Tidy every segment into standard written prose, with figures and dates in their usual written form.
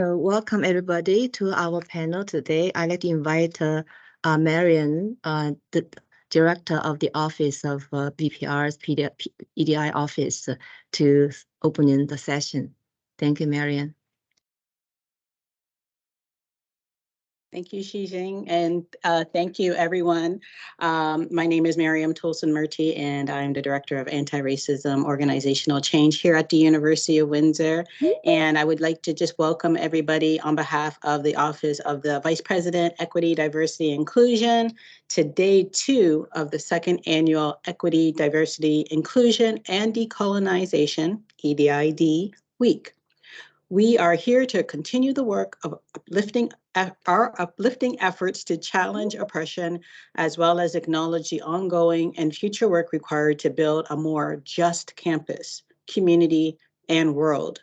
Welcome everybody to our panel today. I'd like to invite Marian, the Director of the Office of BPR's EDI Office, to open the session. Thank you, Marian. Thank you, Xijing, and thank you, everyone. My name is Miriam Tolson-Murty, and I'm the Director of Anti-Racism Organizational Change here at the University of Windsor. And I would like to just welcome everybody on behalf of the Office of the Vice President, Equity, Diversity, Inclusion to Day 2 of the second annual Equity, Diversity, Inclusion, and Decolonization, EDID, Week. We are here to continue the work of our uplifting efforts to challenge oppression, as well as acknowledge the ongoing and future work required to build a more just campus, community, and world.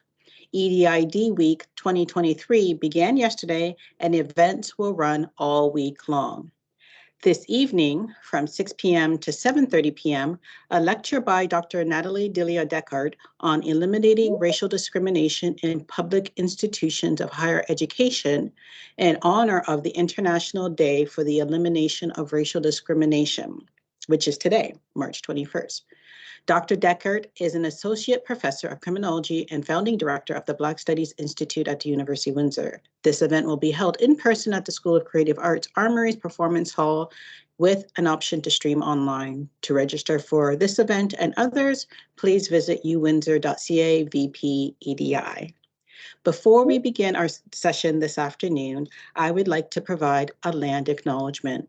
EDID Week 2023 began yesterday, and events will run all week long. This evening, from 6 p.m. to 7:30 p.m., a lecture by Dr. Natalie Delia-Deckard on eliminating racial discrimination in public institutions of higher education in honor of the International Day for the Elimination of Racial Discrimination, which is today, March 21st. Dr. Deckard is an associate professor of criminology and founding director of the Black Studies Institute at the University of Windsor. This event will be held in person at the School of Creative Arts Armory's Performance Hall with an option to stream online. To register for this event and others, please visit uwindsor.ca VP EDI. Before we begin our session this afternoon, I would like to provide a land acknowledgement.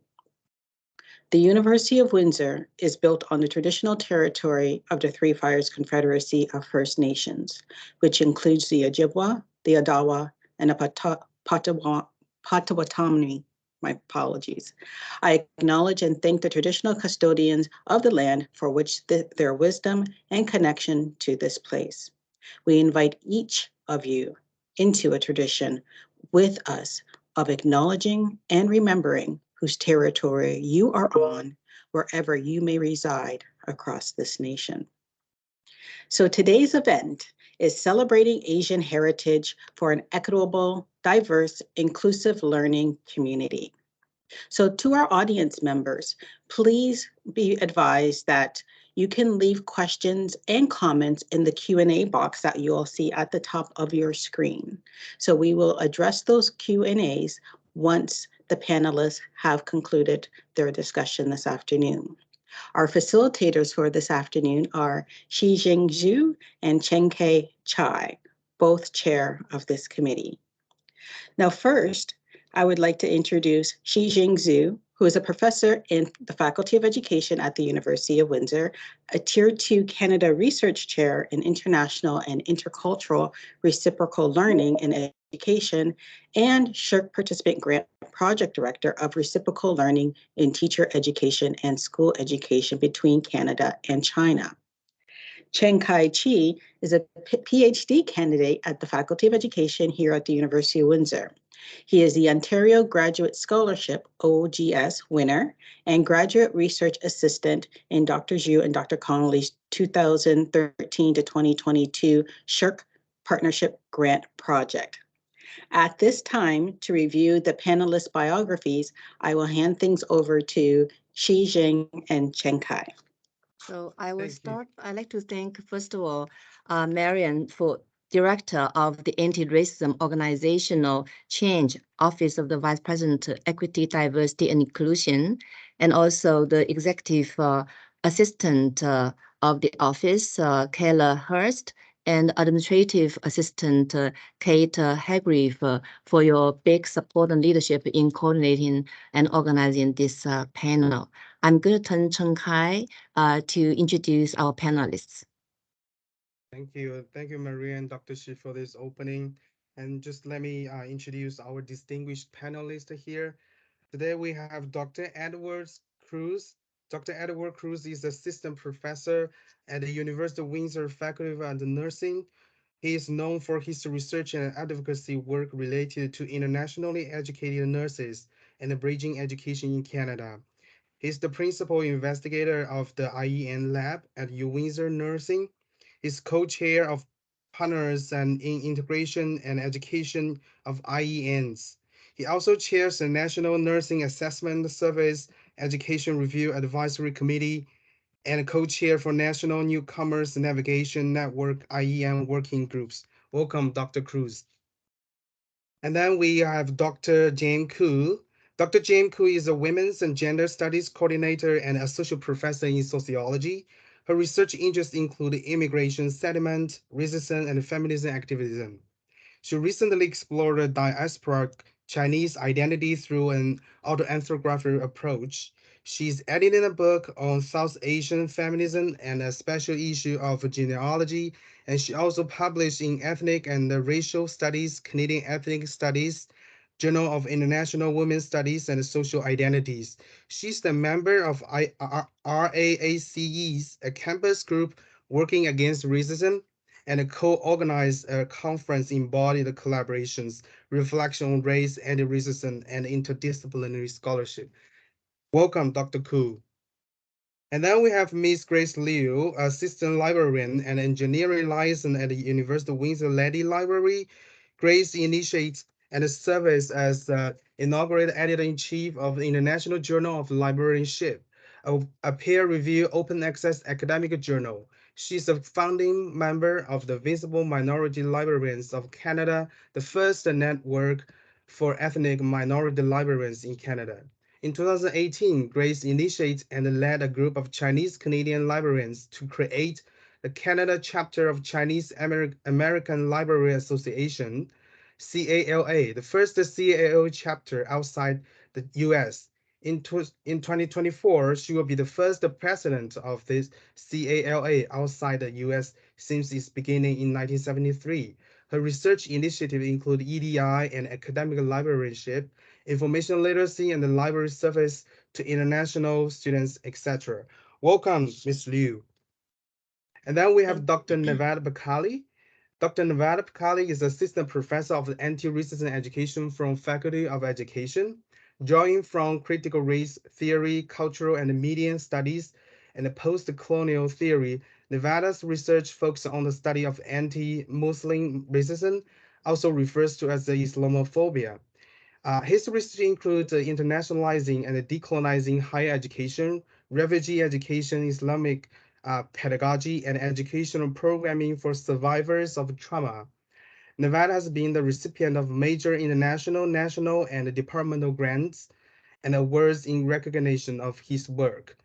The University of Windsor is built on the traditional territory of the Three Fires Confederacy of First Nations, which includes the Ojibwa, the Odawa, and the Potawatomi. My apologies. I acknowledge and thank the traditional custodians of the land for which their wisdom and connection to this place. We invite each of you into a tradition with us of acknowledging and remembering whose territory you are on, wherever you may reside across this nation. So today's event is celebrating Asian heritage for an equitable, diverse, inclusive learning community. So to our audience members, please be advised that you can leave questions and comments in the Q&A box that you will see at the top of your screen. So we will address those Q&As once the panelists have concluded their discussion this afternoon. Our facilitators for this afternoon are Xijing Zhu and Cheng-Kei Chai, both chair of this committee. Now, first, I would like to introduce Xijing Zhu, who is a professor in the Faculty of Education at the University of Windsor, a Tier 2 Canada Research Chair in International and Intercultural Reciprocal Learning and Education, and SSHRC Participant Grant Project Director of Reciprocal Learning in Teacher Education and School Education between Canada and China. Cheng-Kei Chi is a PhD candidate at the Faculty of Education here at the University of Windsor. He is the Ontario Graduate Scholarship OGS winner and Graduate Research Assistant in Dr. Zhu and Dr. Connolly's 2013 to 2022 SSHRC Partnership Grant Project. At this time, to review the panelists' biographies, I will hand things over to Xijing and Cheng-Kei. So I will start. I'd like to thank, first of all, Marian, for Director of the Anti-Racism Organizational Change Office of the Vice President, Equity, Diversity, and Inclusion, and also the Executive Assistant of the office, Kayla Hurst, and Administrative Assistant Kate Hagriff for your big support and leadership in coordinating and organizing this panel. I'm going to turn Cheng-Kei to introduce our panelists. Thank you, Maria and Dr. Shi, for this opening. And just let me introduce our distinguished panelists here. Today we have Dr. Edward Cruz. Dr. Edward Cruz is assistant professor at the University of Windsor Faculty of Nursing. He is known for his research and advocacy work related to internationally educated nurses and bridging education in Canada. He's the principal investigator of the IEN lab at U Windsor Nursing. He's co-chair of partners and in integration and education of IENs. He also chairs the National Nursing Assessment Service Education Review Advisory Committee and co-chair for National Newcomers Navigation Network IEN working groups. Welcome, Dr. Cruz. And then we have Dr. Jane Koo. Dr. Jane Koo is a Women's and Gender Studies Coordinator and Associate Professor in Sociology. Her research interests include immigration, settlement, racism, and feminism activism. She recently explored the diaspora Chinese identity through an autoethnographic approach. She's editing a book on South Asian feminism and a special issue of genealogy, and she also published in Ethnic and Racial Studies, Canadian Ethnic Studies, Journal of International Women's Studies and Social Identities. She's the member of RAACE's, a campus group working against racism, and co-organized a conference embodied collaborations, reflection on race, anti-racism, and interdisciplinary scholarship. Welcome, Dr. Koo. And then we have Ms. Grace Liu, assistant librarian and engineering license at the University of Windsor Lady Library. Grace initiates and serves as the inaugural editor-in-chief of the International Journal of Librarianship, a peer-reviewed open access academic journal. She's a founding member of the Visible Minority Librarians of Canada, the first network for ethnic minority librarians in Canada. In 2018, Grace initiated and led a group of Chinese Canadian librarians to create the Canada chapter of Chinese American Library Association, CALA, the first CALA chapter outside the US. In 2024, she will be the first president of this CALA outside the US since its beginning in 1973. Her research initiatives include EDI and academic librarianship, information literacy, and the library service to international students, etc. Welcome, Ms. Liu. And then we have Dr. Nevada Bakali. Dr. Nevada Bakali is Assistant Professor of Anti-Racism Education from Faculty of Education, drawing from critical race theory, cultural and media studies, and post-colonial theory. Nevada's research focuses on the study of anti-Muslim racism, also refers to as the Islamophobia. His research includes internationalizing and decolonizing higher education, refugee education, Islamic pedagogy, and educational programming for survivors of trauma. Nevada has been the recipient of major international, national, and departmental grants and awards in recognition of his work.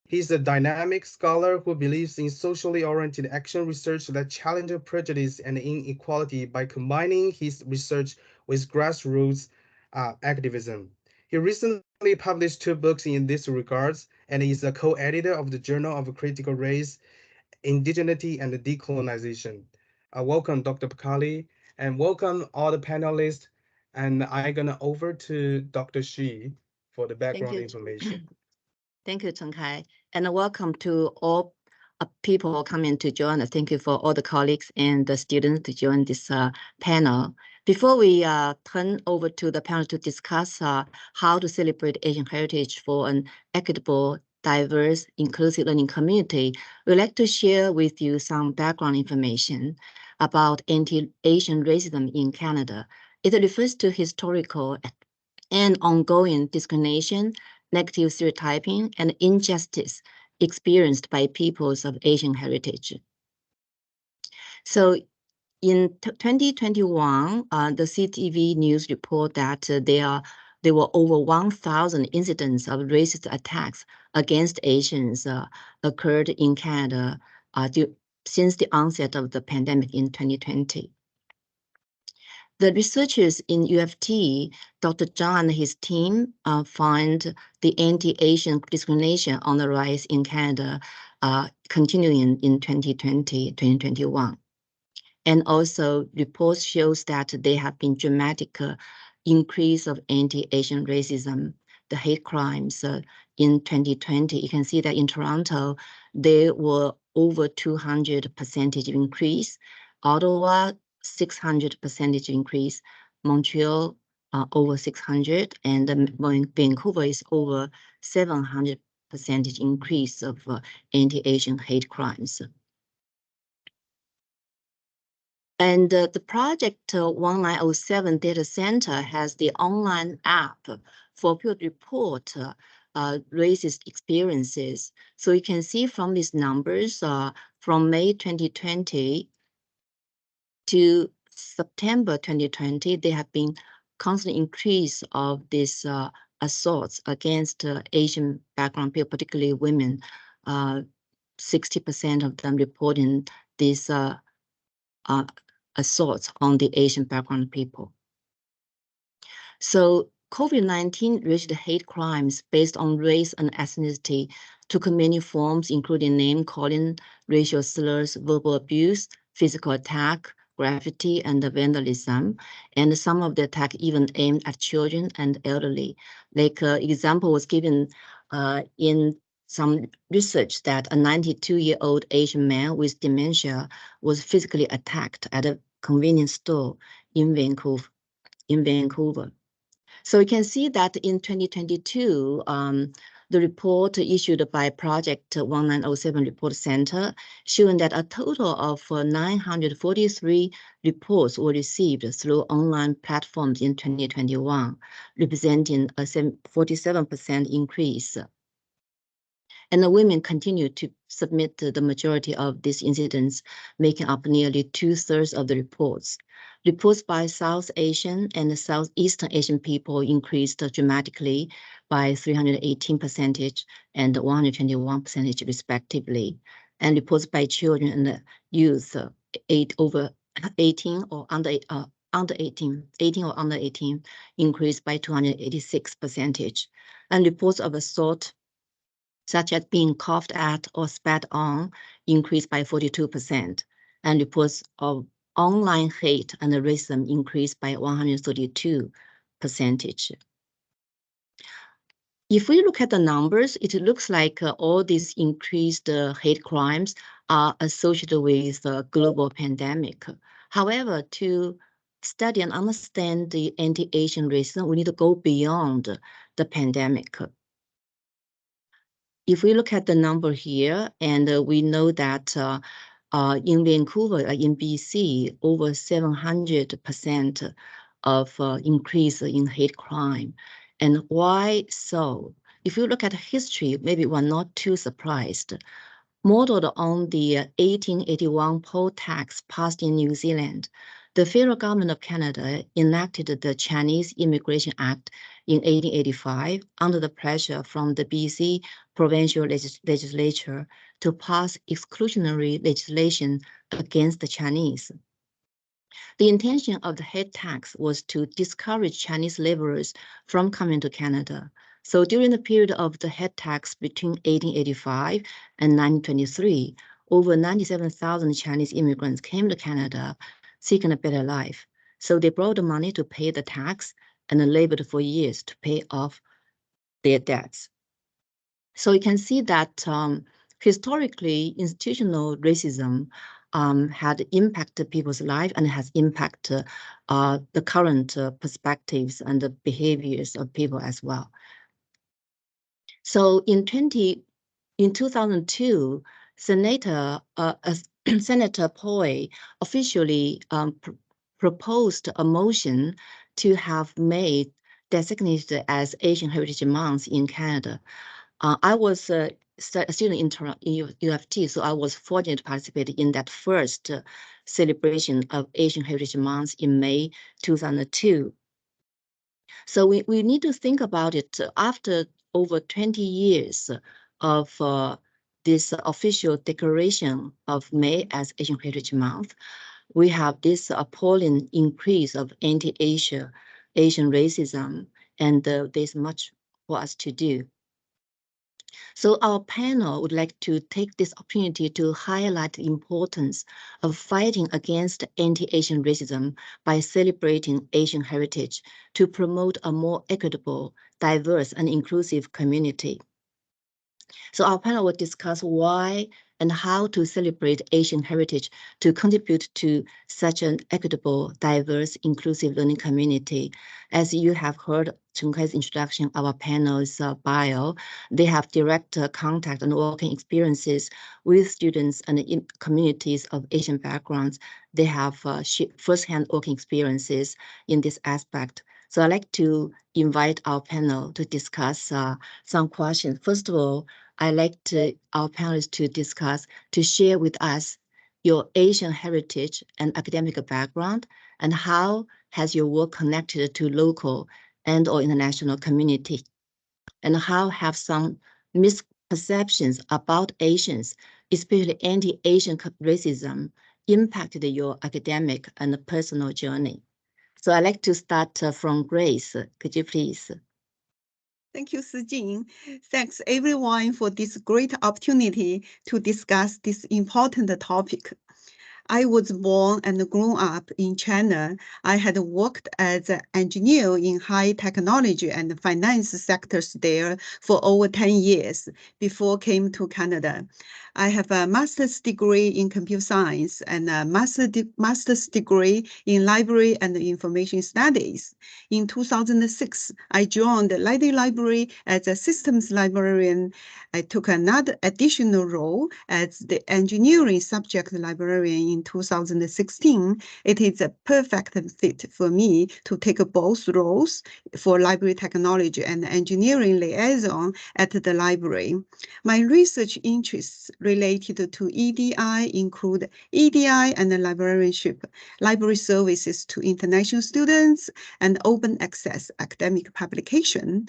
He's a dynamic scholar who believes in socially oriented action research that challenges prejudice and inequality by combining his research with grassroots activism. He recently published 2 books in this regards and is a co-editor of the Journal of Critical Race, Indigeneity, and Decolonization. Welcome, Dr. Bakali, and welcome all the panelists. And I'm gonna over to Dr. Shi for the background information. Thank you, Chen Kai, and welcome to all people coming to join us. Thank you for all the colleagues and the students to join this panel. Before we turn over to the panel to discuss how to celebrate Asian heritage for an equitable, diverse, inclusive learning community, we'd like to share with you some background information about anti-Asian racism in Canada. It refers to historical and ongoing discrimination, negative stereotyping, and injustice experienced by peoples of Asian heritage. So in 2021, the CTV News report that there were over 1,000 incidents of racist attacks against Asians occurred in Canada since the onset of the pandemic in 2020. The researchers in UFT, Dr. Zhang and his team, find the anti-Asian discrimination on the rise in Canada continuing in 2020, 2021. And also reports shows that there have been dramatic increase of anti-Asian racism, the hate crimes in 2020. You can see that in Toronto, there were over 200% increase. Ottawa, 600% increase. Montreal, over 600, and Vancouver is over 700% increase of anti-Asian hate crimes. And the project 1907 data center has the online app for people to report racist experiences. So you can see from these numbers from May 2020 to September 2020, there have been constant increase of these assaults against Asian background people, particularly women. 60% of them reporting these assaults on the Asian background people. So COVID-19 reached hate crimes based on race and ethnicity took many forms, including name calling, racial slurs, verbal abuse, physical attack, graffiti, and vandalism. And some of the attack even aimed at children and elderly. Like example was given in some research that a 92-year-old Asian man with dementia was physically attacked at a convenience store in Vancouver. So you can see that in 2022, the report issued by Project 1907 Report Center showing that a total of 943 reports were received through online platforms in 2021, representing a 47% increase. And the women continue to submit the majority of these incidents, making up nearly 2/3 of the reports. Reports by South Asian and Southeastern Asian people increased dramatically by 318% and 121% respectively. And reports by children and youth, over 18 or under 18 or under 18, increased by 286%. And reports of assault, such as being coughed at or spat on, increased by 42%, and reports of online hate and racism increased by 132%. If we look at the numbers, it looks like all these increased hate crimes are associated with the global pandemic. However, to study and understand the anti-Asian racism, we need to go beyond the pandemic. If we look at the number here, and we know that in Vancouver, in BC, over 700% of increase in hate crime. And why so? If you look at history, maybe we're not too surprised. Modeled on the 1881 poll tax passed in New Zealand, the federal government of Canada enacted the Chinese Immigration Act in 1885 under the pressure from the BC provincial legislature to pass exclusionary legislation against the Chinese. The intention of the head tax was to discourage Chinese laborers from coming to Canada. So during the period of the head tax between 1885 and 1923, over 97,000 Chinese immigrants came to Canada seeking a better life. So they brought the money to pay the tax and labored for years to pay off their debts. So you can see that historically, institutional racism had impacted people's life and has impacted the current perspectives and the behaviors of people as well. So in 2002, Senator Poi officially proposed a motion to have May designated as Asian Heritage Month in Canada. I was a student in UFT, so I was fortunate to participate in that first celebration of Asian Heritage Month in May 2002. So we need to think about it after over 20 years of this official declaration of May as Asian Heritage Month. We have this appalling increase of anti-Asian racism, and there's much for us to do. So our panel would like to take this opportunity to highlight the importance of fighting against anti-Asian racism by celebrating Asian heritage to promote a more equitable, diverse, and inclusive community. So our panel will discuss why and how to celebrate Asian heritage to contribute to such an equitable, diverse, inclusive learning community. As you have heard Chen Kui's introduction, our panel's bio, they have direct contact and working experiences with students and in communities of Asian backgrounds. They have first-hand working experiences in this aspect. So I'd like to invite our panel to discuss some questions. First of all, I'd like our panelists to discuss, to share with us your Asian heritage and academic background, and how has your work connected to local and or international community, and how have some misperceptions about Asians, especially anti-Asian racism, impacted your academic and personal journey? So I'd like to start from Grace. Could you please? Thank you, Sijing. Thanks everyone for this great opportunity to discuss this important topic. I was born and grew up in China. I had worked as an engineer in high technology and finance sectors there for over 10 years before I came to Canada. I have a master's degree in computer science and a master's degree in library and information studies. In 2006, I joined the Leidy Library as a systems librarian. I took another additional role as the engineering subject librarian in 2016. It is a perfect fit for me to take both roles for library technology and engineering liaison at the library. My research interests related to EDI include EDI and librarianship, library services to international students, and open access academic publication.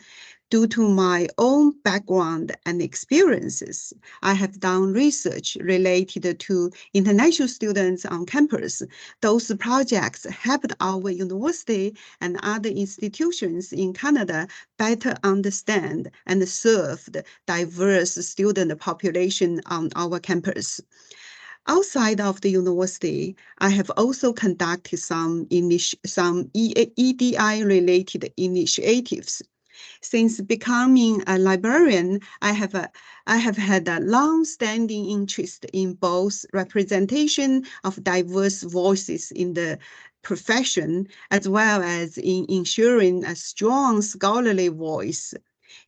Due to my own background and experiences, I have done research related to international students on campus. Those projects helped our university and other institutions in Canada better understand and serve the diverse student population on our campus. Outside of the university, I have also conducted some EDI-related initiatives. Since becoming a librarian, I have had a long-standing interest in both representation of diverse voices in the profession, as well as in ensuring a strong scholarly voice.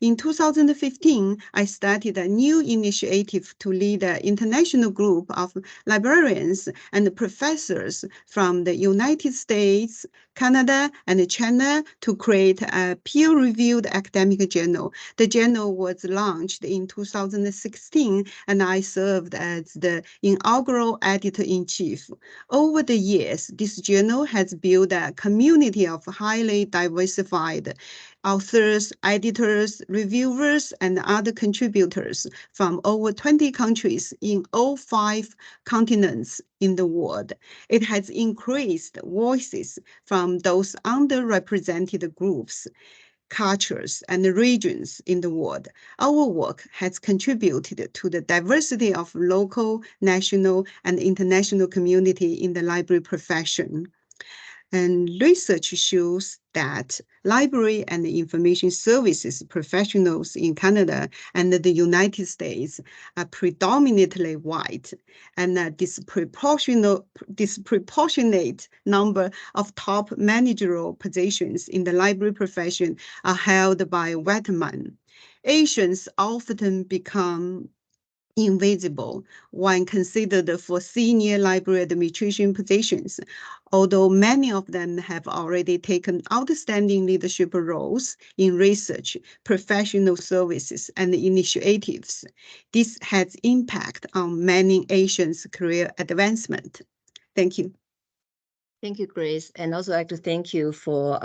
In 2015, I started a new initiative to lead an international group of librarians and professors from the United States, Canada, and China to create a peer-reviewed academic journal. The journal was launched in 2016, and I served as the inaugural editor-in-chief. Over the years, this journal has built a community of highly diversified authors, editors, reviewers, and other contributors from over 20 countries in all 5 continents in the world. It has increased voices from those underrepresented groups, cultures, and regions in the world. Our work has contributed to the diversity of local, national, and international community in the library profession. And research shows that library and information services professionals in Canada and the United States are predominantly white, and a disproportionate number of top managerial positions in the library profession are held by white men. Asians often become invisible when considered for senior library administration positions, although many of them have already taken outstanding leadership roles in research, professional services, and initiatives. This has impact on many Asians' career advancement. Thank you. Thank you, Grace. And also I'd like to thank you for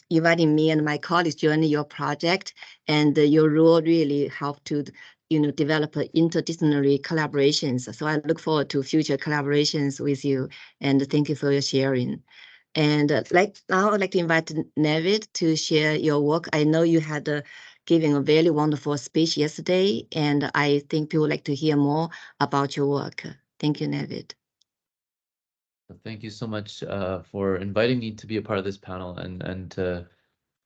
inviting me and my colleagues to join your project. And your role really helped to develop interdisciplinary collaborations. So I look forward to future collaborations with you. And thank you for your sharing. And now I'd like to invite Navid to share your work. I know you had given a very wonderful speech yesterday, and I think people would like to hear more about your work. Thank you, Navid. Thank you so much for inviting me to be a part of this panel and to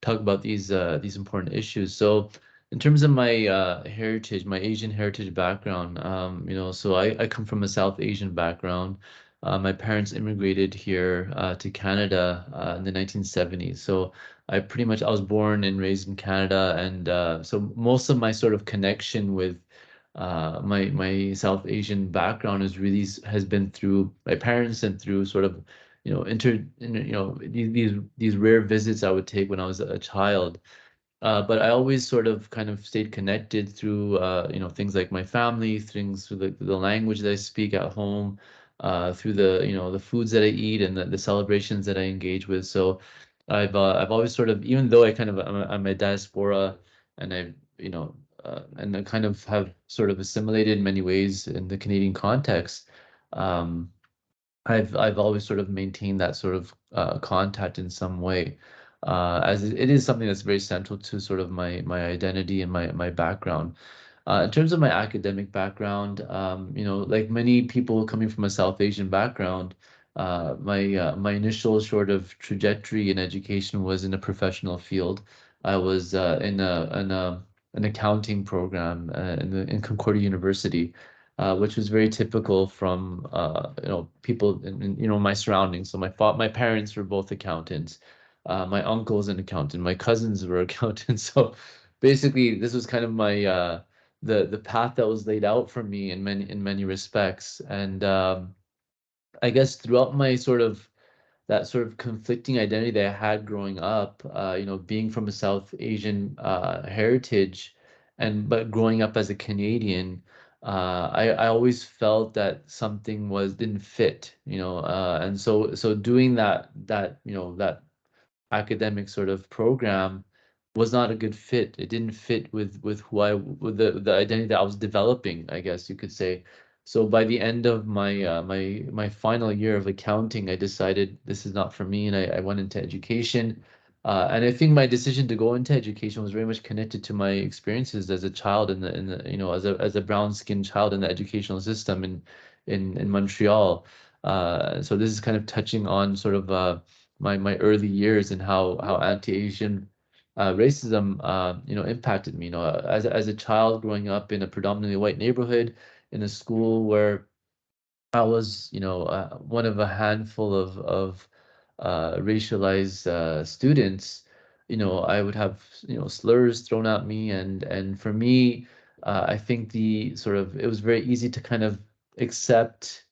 talk about these important issues. So in terms of my heritage, my Asian heritage background, so I come from a South Asian background. My parents immigrated here to Canada in the 1970s. So I was born and raised in Canada, and so most of my sort of connection with my South Asian background has been through my parents and through sort of these rare visits I would take when I was a child. But I always sort of kind of stayed connected through things like my family, things through the language that I speak at home, through the foods that I eat and the celebrations that I engage with. So I've always sort of, even though I'm a diaspora, and and I kind of have sort of assimilated in many ways in the Canadian context. um, I've always sort of maintained that sort of contact in some way, as it is something that's very central to sort of my identity and my background. In terms of my academic background, like many people coming from a South Asian background, my initial sort of trajectory in education was in a professional field. I was in an accounting program in Concordia University, which was very typical from people in my surroundings. So my parents were both accountants. My uncle's an accountant. My cousins were accountants. So basically, this was kind of my the path that was laid out for me in many respects. And I guess throughout my sort of that sort of conflicting identity that I had growing up, being from a South Asian heritage, but growing up as a Canadian, I always felt that something didn't fit, and so doing that academic sort of program was not a good fit. It didn't fit with with the identity that I was developing, I guess you could say. So by the end of my final year of accounting, I decided this is not for me, and I went into education. And I think my decision to go into education was very much connected to my experiences as a child as a brown-skinned child in the educational system in Montreal. So this is kind of touching on sort of my early years and how anti-Asian racism impacted me. As a child growing up in a predominantly white neighborhood in a school where I was one of a handful of racialized students. I would have slurs thrown at me, and for me, I think it was very easy to kind of accept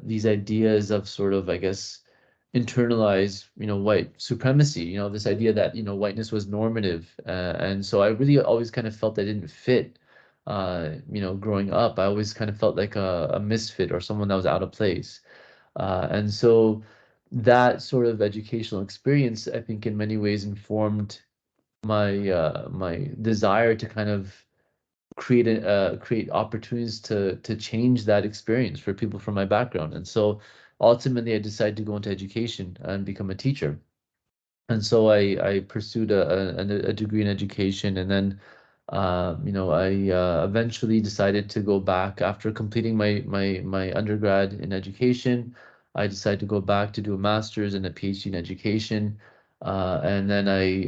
these ideas of sort of, I guess, internalize white supremacy, this idea that whiteness was normative, and so I really always kind of felt I didn't fit. Growing up, I always kind of felt like a misfit or someone that was out of place. And so that sort of educational experience, I think, in many ways informed my desire to kind of create opportunities to change that experience for people from my background. And so ultimately, I decided to go into education and become a teacher. And so I pursued a degree in education, and then I eventually decided to go back after completing my undergrad in education. I decided to go back to do a master's and a PhD in education, and then I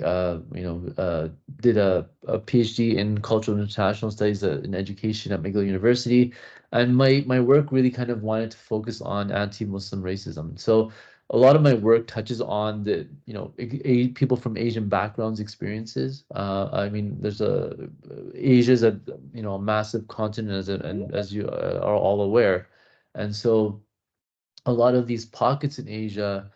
did a PhD in cultural and international studies in education at McGill University, and my work really kind of wanted to focus on anti-Muslim racism. So a lot of my work touches on the people from Asian backgrounds experiences. I mean, Asia's a massive continent, as you are all aware, and so a lot of these pockets in Asia,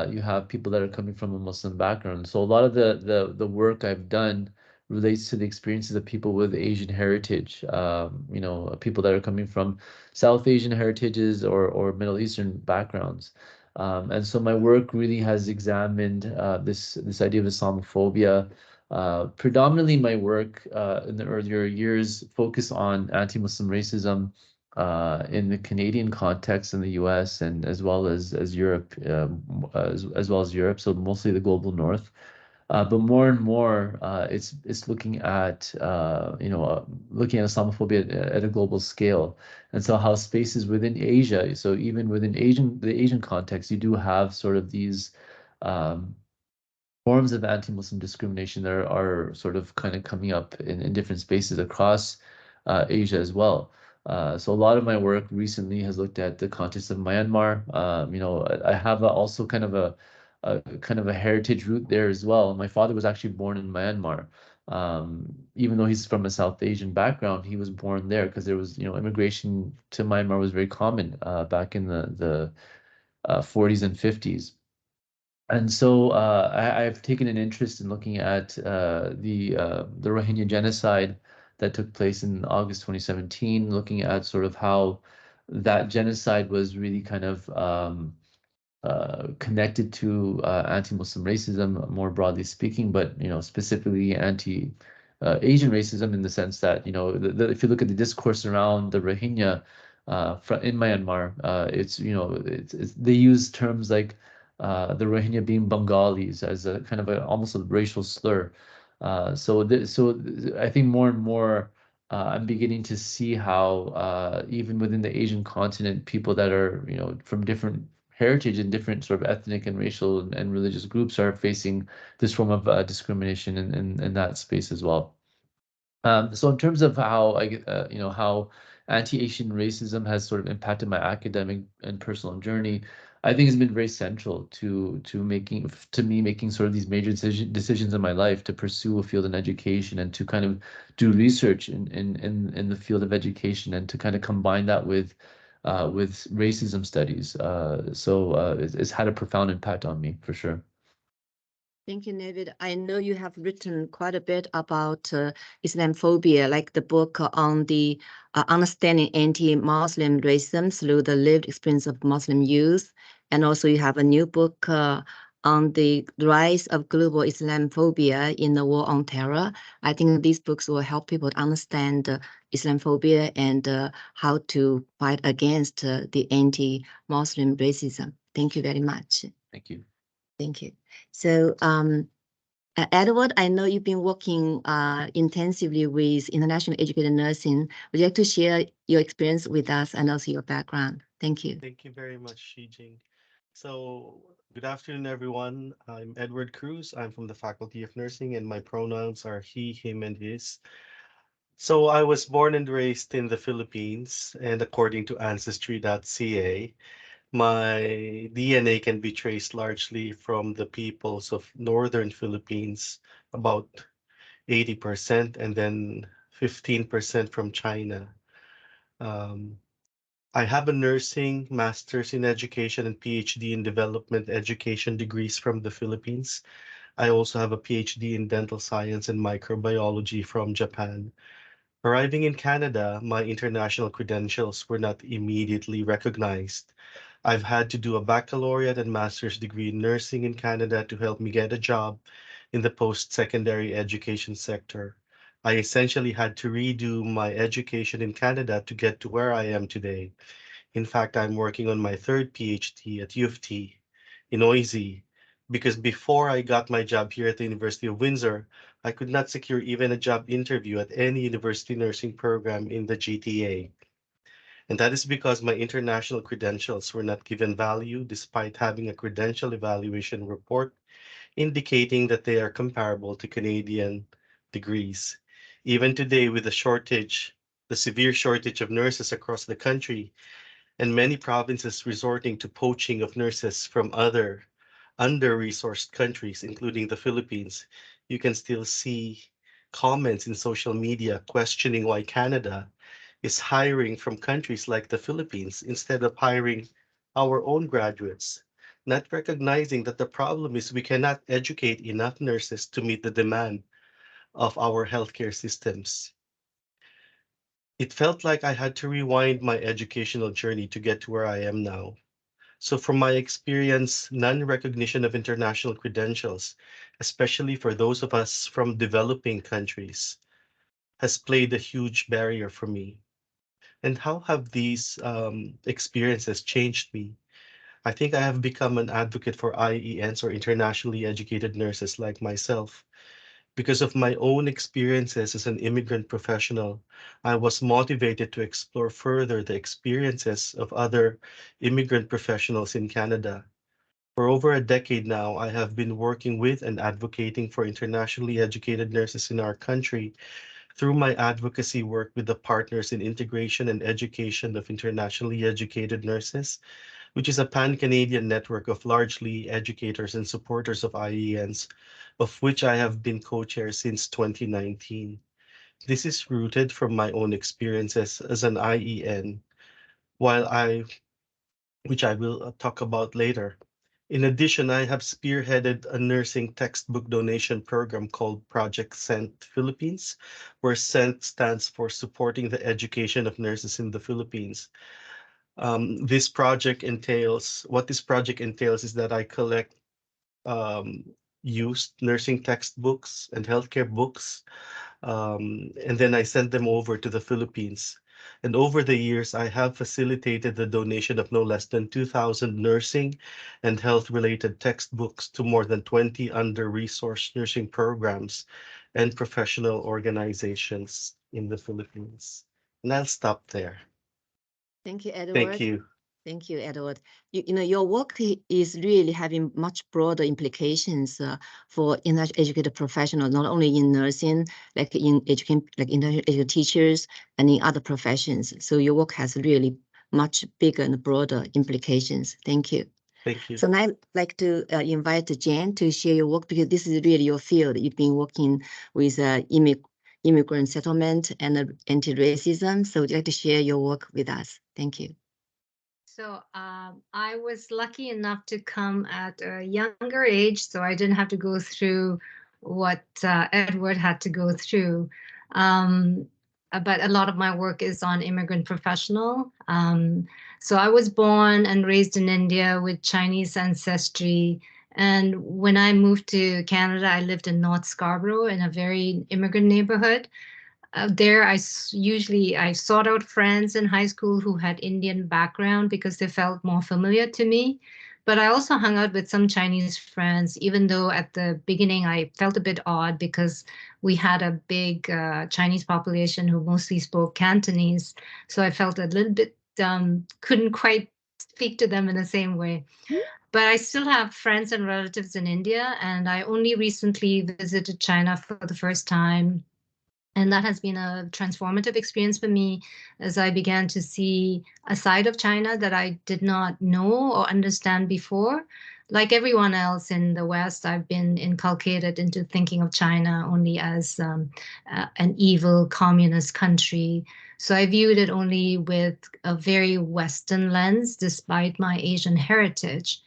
you have people that are coming from a Muslim background. So a lot of the work I've done relates to the experiences of people with Asian heritage, people that are coming from South Asian heritages or Middle Eastern backgrounds. And so my work really has examined this idea of Islamophobia. Predominantly, my work in the earlier years focused on anti-Muslim racism in the Canadian context in the US and as well as Europe, as well as Europe, so mostly the global north. But more and more, it's looking at looking at Islamophobia at a global scale, and so how spaces within Asia. So even within the Asian context, you do have sort of these forms of anti-Muslim discrimination that are sort of kind of coming up in different spaces across Asia as well. So a lot of my work recently has looked at the context of Myanmar. You know, I have also kind of a heritage root there as well. My father was actually born in Myanmar. Even though he's from a South Asian background, he was born there because there was, you know, immigration to Myanmar was very common back in the 40s and 50s. And so I've taken an interest in looking at the Rohingya genocide that took place in August 2017, looking at sort of how that genocide was really kind of connected to anti-Muslim racism, more broadly speaking, but, you know, specifically anti-Asian racism in the sense that, you know, if you look at the discourse around the Rohingya in Myanmar, it's, you know, they use terms like the Rohingya being Bengalis as a kind of almost a racial slur. So I think more and more I'm beginning to see how even within the Asian continent, people that are, you know, from different heritage and different sort of ethnic and racial and religious groups are facing this form of discrimination in that space as well. So in terms of how you know, how anti-Asian racism has sort of impacted my academic and personal journey, I think it's been very central to me making sort of these major decisions in my life to pursue a field in education and to kind of do research in the field of education and to kind of combine that with racism studies. So it's had a profound impact on me for sure. Thank you, David. I know you have written quite a bit about Islamophobia, like the book on the understanding anti-Muslim racism through the lived experience of Muslim youth. And also you have a new book on the rise of global Islamophobia in the war on terror. I think these books will help people to understand Islamophobia and how to fight against the anti-Muslim racism. Thank you very much. Thank you. Thank you. So, Edward, I know you've been working intensively with international educated nursing. Would you like to share your experience with us and also your background? Thank you. Thank you very much, Shijing. So, good afternoon, everyone. I'm Edward Cruz. I'm from the Faculty of Nursing, and my pronouns are he, him, and his. So, I was born and raised in the Philippines, and according to Ancestry.ca, my DNA can be traced largely from the peoples of northern Philippines, about 80%, and then 15% from China. I have a nursing, master's in education, and PhD in development education degrees from the Philippines. I also have a PhD in dental science and microbiology from Japan. Arriving in Canada, my international credentials were not immediately recognized. I've had to do a baccalaureate and master's degree in nursing in Canada to help me get a job in the post-secondary education sector. I essentially had to redo my education in Canada to get to where I am today. In fact, I'm working on my third PhD at U of T in OISI because before I got my job here at the University of Windsor, I could not secure even a job interview at any university nursing program in the GTA. And that is because my international credentials were not given value despite having a credential evaluation report indicating that they are comparable to Canadian degrees. Even today, with the severe shortage of nurses across the country, and many provinces resorting to poaching of nurses from other under-resourced countries, including the Philippines, you can still see comments in social media questioning why Canada is hiring from countries like the Philippines instead of hiring our own graduates, not recognizing that the problem is we cannot educate enough nurses to meet the demand of our healthcare systems. It felt like I had to rewind my educational journey to get to where I am now. So from my experience, non-recognition of international credentials, especially for those of us from developing countries, has played a huge barrier for me. And how have these experiences changed me? I think I have become an advocate for IENs or internationally educated nurses like myself. Because of my own experiences as an immigrant professional, I was motivated to explore further the experiences of other immigrant professionals in Canada. For over a decade now, I have been working with and advocating for internationally educated nurses in our country Through my advocacy work with the Partners in Integration and Education of Internationally Educated Nurses, which is a pan-Canadian network of largely educators and supporters of IENs, of which I have been co-chair since 2019. This is rooted from my own experiences as an IEN, which I will talk about later. In addition, I have spearheaded a nursing textbook donation program called Project SENT Philippines, where SENT stands for Supporting the Education of Nurses in the Philippines. What this project entails is that I collect used nursing textbooks and healthcare books, and then I send them over to the Philippines. And over the years, I have facilitated the donation of no less than 2,000 nursing and health-related textbooks to more than 20 under-resourced nursing programs and professional organizations in the Philippines. And I'll stop there. Thank you, Edward. Thank you. Thank you, Edward. Your work is really having much broader implications for international educated professionals, not only in nursing, like in education, like international educated teachers, and in other professions. So your work has really much bigger and broader implications. Thank you. Thank you. So now I'd like to invite Jen to share your work, because this is really your field. You've been working with immigrant settlement and anti-racism. So would you like to share your work with us? Thank you. So I was lucky enough to come at a younger age, so I didn't have to go through what Edward had to go through. But a lot of my work is on immigrant professional. So I was born and raised in India with Chinese ancestry. And when I moved to Canada, I lived in North Scarborough in a very immigrant neighborhood. There, I sought out friends in high school who had Indian background because they felt more familiar to me. But I also hung out with some Chinese friends, even though at the beginning I felt a bit odd because we had a big Chinese population who mostly spoke Cantonese. So I felt a little bit, couldn't quite speak to them in the same way. But I still have friends and relatives in India, and I only recently visited China for the first time. And that has been a transformative experience for me as I began to see a side of China that I did not know or understand before. Like everyone else in the West, I've been inculcated into thinking of China only as an evil communist country. So I viewed it only with a very Western lens, despite my Asian heritage.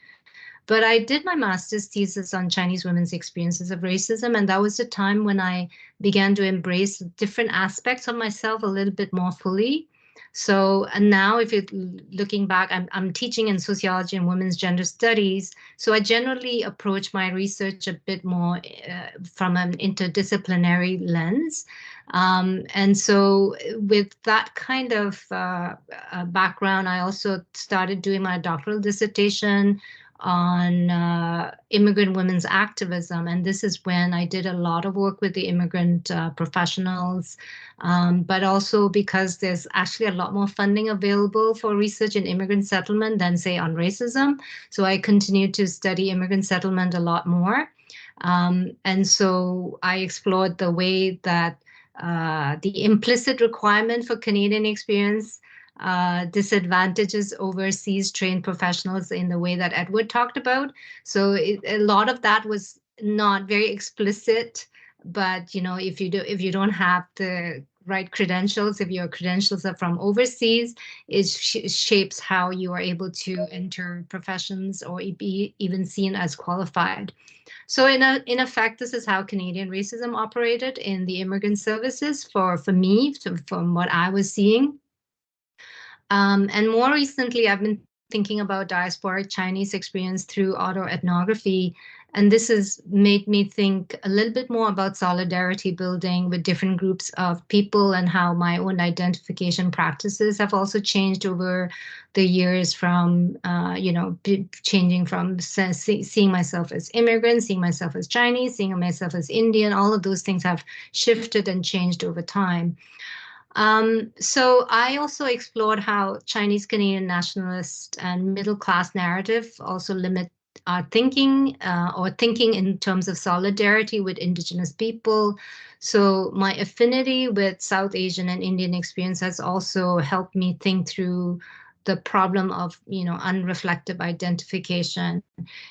But I did my master's thesis on Chinese women's experiences of racism, and that was the time when I began to embrace different aspects of myself a little bit more fully. So, and now if you're looking back, I'm teaching in sociology and women's gender studies. So I generally approach my research a bit more from an interdisciplinary lens. And so with that kind of background, I also started doing my doctoral dissertation on immigrant women's activism. And this is when I did a lot of work with the immigrant professionals, but also because there's actually a lot more funding available for research in immigrant settlement than, say, on racism. So I continued to study immigrant settlement a lot more. And so I explored the way that the implicit requirement for Canadian experience disadvantages overseas trained professionals in the way that Edward talked about. So a lot of that was not very explicit, but if you don't have the right credentials, if your credentials are from overseas, it shapes how you are able to enter professions or be even seen as qualified. So in effect, this is how Canadian racism operated in the immigrant services for me, from what I was seeing. And more recently, I've been thinking about diasporic Chinese experience through autoethnography. And this has made me think a little bit more about solidarity building with different groups of people and how my own identification practices have also changed over the years from, changing from seeing myself as immigrant, seeing myself as Chinese, seeing myself as Indian. All of those things have shifted and changed over time. So I also explored how Chinese Canadian nationalist and middle class narrative also limit our thinking or thinking in terms of solidarity with Indigenous people. So my affinity with South Asian and Indian experience has also helped me think through the problem of, unreflective identification.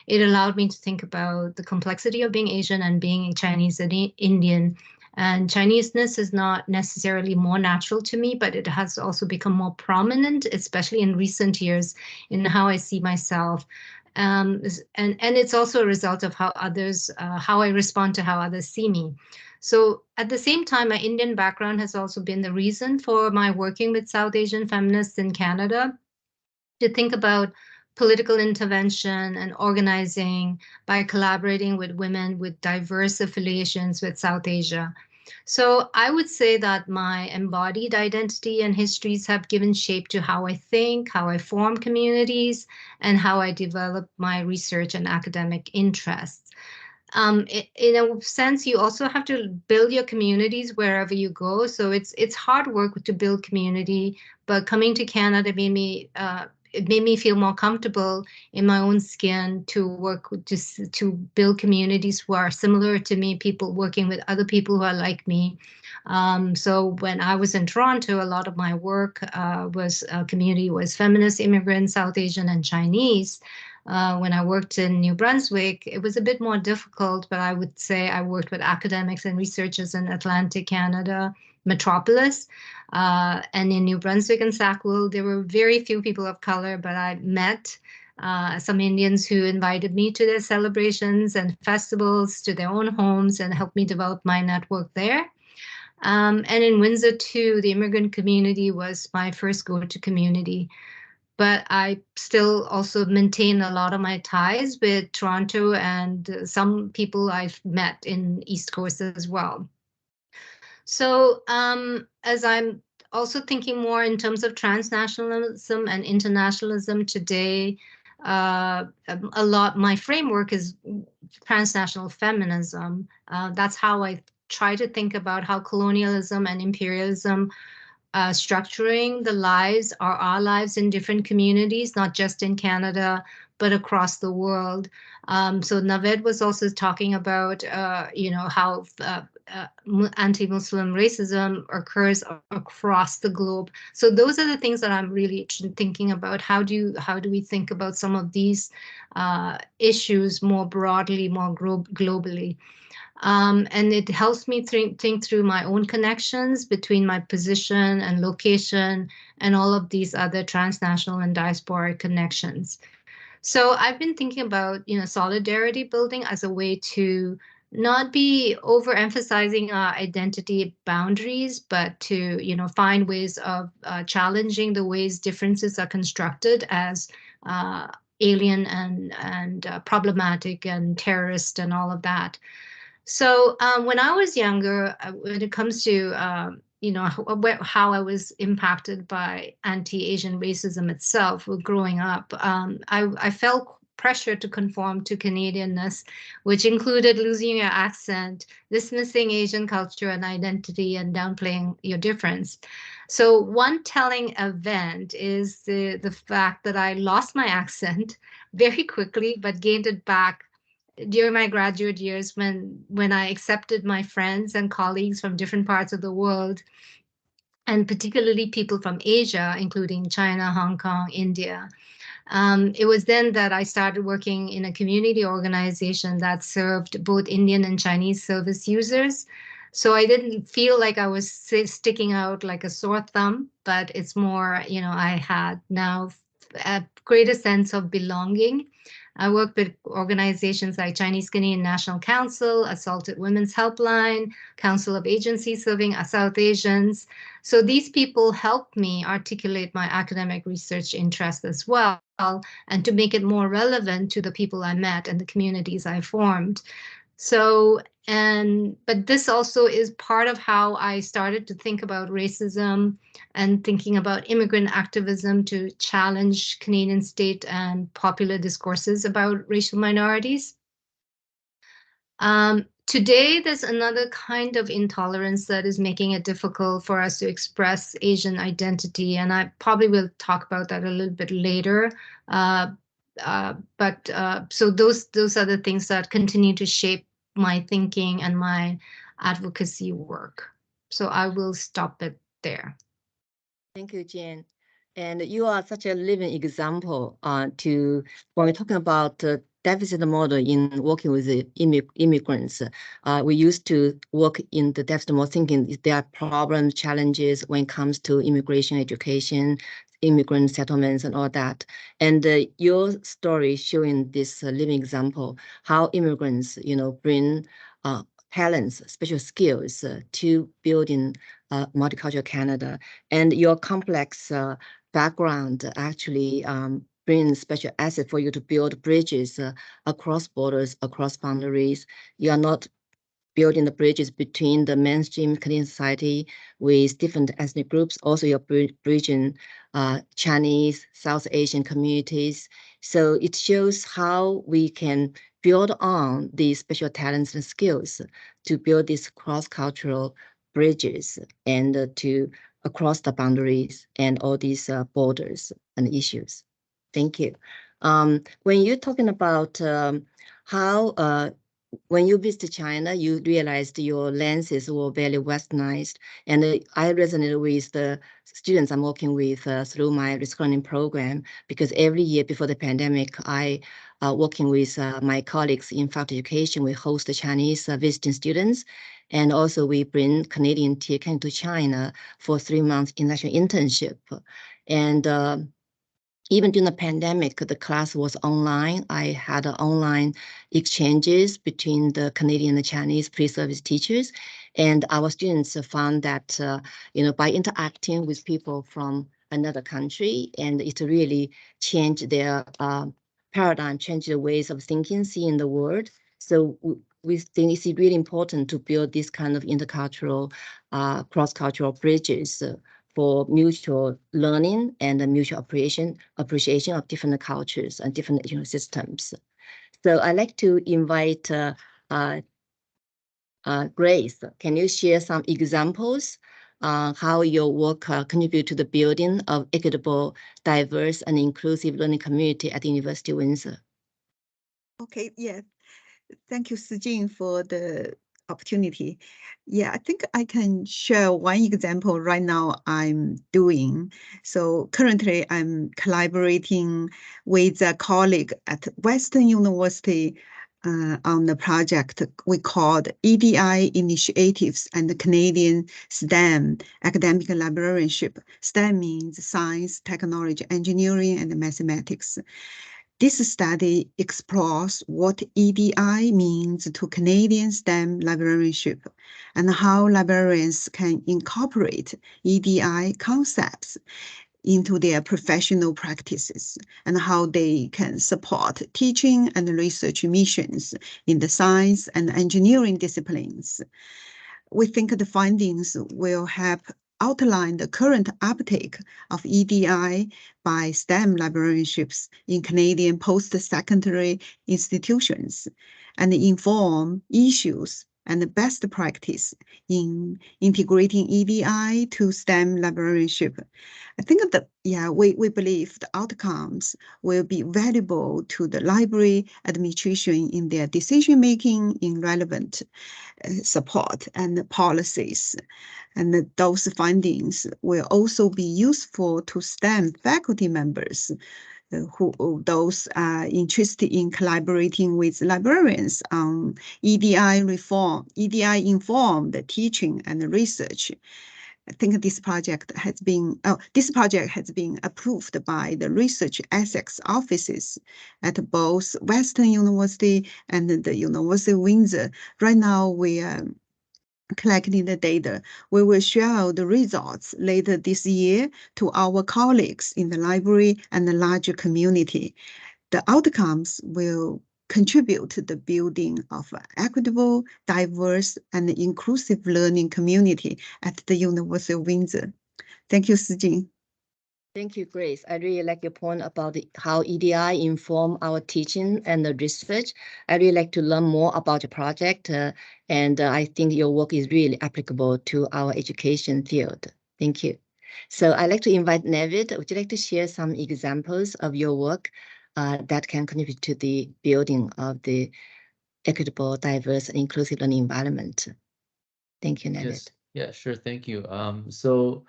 It allowed me to think about the complexity of being Asian and being Chinese and Indian. And Chineseness is not necessarily more natural to me, but it has also become more prominent, especially in recent years, in how I see myself. And it's also a result of how I respond to how others see me. So at the same time, my Indian background has also been the reason for my working with South Asian feminists in Canada to think about political intervention and organizing by collaborating with women with diverse affiliations with South Asia. So I would say that my embodied identity and histories have given shape to how I think, how I form communities, and how I develop my research and academic interests. In a sense, you also have to build your communities wherever you go. So it's hard work to build community, but coming to Canada it made me feel more comfortable in my own skin to work to build communities who are similar to me, people working with other people who are like me. So when I was in Toronto, a lot of my work community was feminist, immigrant, South Asian, and Chinese. When I worked in New Brunswick, it was a bit more difficult, but I would say I worked with academics and researchers in Atlantic Canada metropolis. And in New Brunswick and Sackville, there were very few people of color, but I met some Indians who invited me to their celebrations and festivals, to their own homes, and helped me develop my network there. And in Windsor, too, the immigrant community was my first go-to community. But I still also maintain a lot of my ties with Toronto and some people I've met in East Coast as well. So as I'm also thinking more in terms of transnationalism and internationalism today, my framework is transnational feminism. That's how I try to think about how colonialism and imperialism structuring our lives in different communities, not just in Canada, but across the world. So Naved was also talking about, how anti-Muslim racism occurs across the globe. So those are the things that I'm really thinking about. How do we think about some of these issues more broadly, more globally? And it helps me think through my own connections between my position and location and all of these other transnational and diasporic connections. So I've been thinking about, solidarity building as a way to not be overemphasizing our identity boundaries, but to, find ways of challenging the ways differences are constructed as alien and problematic and terrorist and all of that. So when I was younger, when it comes to how I was impacted by anti-Asian racism itself, growing up, I felt pressure to conform to Canadianness, which included losing your accent, dismissing Asian culture and identity, and downplaying your difference. So one telling event is the fact that I lost my accent very quickly, but gained it back during my graduate years when I accepted my friends and colleagues from different parts of the world, and particularly people from Asia, including China, Hong Kong, India. It was then that I started working in a community organization that served both Indian and Chinese service users. So I didn't feel like I was sticking out like a sore thumb, but it's more, I had now a greater sense of belonging. I worked with organizations like Chinese Canadian National Council, Assaulted Women's Helpline, Council of Agencies Serving South Asians. So these people helped me articulate my academic research interest as well, and to make it more relevant to the people I met and the communities I formed. So, but this also is part of how I started to think about racism and thinking about immigrant activism to challenge Canadian state and popular discourses about racial minorities. Today, there's another kind of intolerance that is making it difficult for us to express Asian identity, and I probably will talk about that a little bit later. So those are the things that continue to shape my thinking and my advocacy work. So I will stop it there. Thank you, Jane. And you are such a living example to when we're talking about deficit model in working with the immigrants. We used to work in the deficit model thinking there are problems, challenges when it comes to immigration, education, immigrant settlements and all that. And your story showing this living example, how immigrants, bring talents, special skills to building multicultural Canada. And your complex background actually brings special asset for you to build bridges across borders, across boundaries. You are not building the bridges between the mainstream Canadian society with different ethnic groups. Also, you're bridging Chinese, South Asian communities. So it shows how we can build on these special talents and skills to build these cross-cultural bridges and to across the boundaries and all these borders and issues. Thank you. When you're talking about how when you visit China, you realized your lenses were very westernized. And I resonated with the students I'm working with through my risk learning program, because every year before the pandemic, I working with my colleagues in faculty education, we host the Chinese visiting students. And also we bring Canadian TK to China for 3 months international internship. And even during the pandemic, the class was online. I had online exchanges between the Canadian and the Chinese pre-service teachers. And our students found that, by interacting with people from another country, and it really changed their paradigm, changed their ways of thinking, seeing the world. So we think it's really important to build this kind of intercultural, cross-cultural bridges for mutual learning and the mutual appreciation of different cultures and different systems. So I'd like to invite Grace. Can you share some examples how your work contribute to the building of equitable, diverse, and inclusive learning community at the University of Windsor? Okay, yeah. Thank you, Sijing, for the opportunity. Yeah, I think I can share one example right now I'm doing. So currently I'm collaborating with a colleague at Western University on the project we called EDI Initiatives and the Canadian STEM Academic Librarianship. STEM means science, technology, engineering, and mathematics. This study explores what EDI means to Canadian STEM librarianship and how librarians can incorporate EDI concepts into their professional practices and how they can support teaching and research missions in the science and engineering disciplines. We think the findings will help outline the current uptake of EDI by STEM librarianships in Canadian post-secondary institutions and inform issues and best practice in integrating EDI to STEM librarianship. I think that, we believe the outcomes will be valuable to the library administration in their decision-making in relevant support and policies. And those findings will also be useful to STEM faculty members those interested in collaborating with librarians on EDI reform, EDI informed teaching and research. I think this project has been approved by the research ethics offices at both Western University and the University of Windsor. Right now, we are collecting the data. We will share the results later this year to our colleagues in the library and the larger community. The outcomes will contribute to the building of an equitable, diverse, and inclusive learning community at the University of Windsor. Thank you, Sijing. Thank you, Grace. I really like your point about how EDI inform our teaching and the research. I really like to learn more about your project, and I think your work is really applicable to our education field. Thank you. So I'd like to invite Navid. Would you like to share some examples of your work that can contribute to the building of the equitable, diverse, and inclusive learning environment. Thank you, Navid. Yes. Yeah, sure. Thank you. So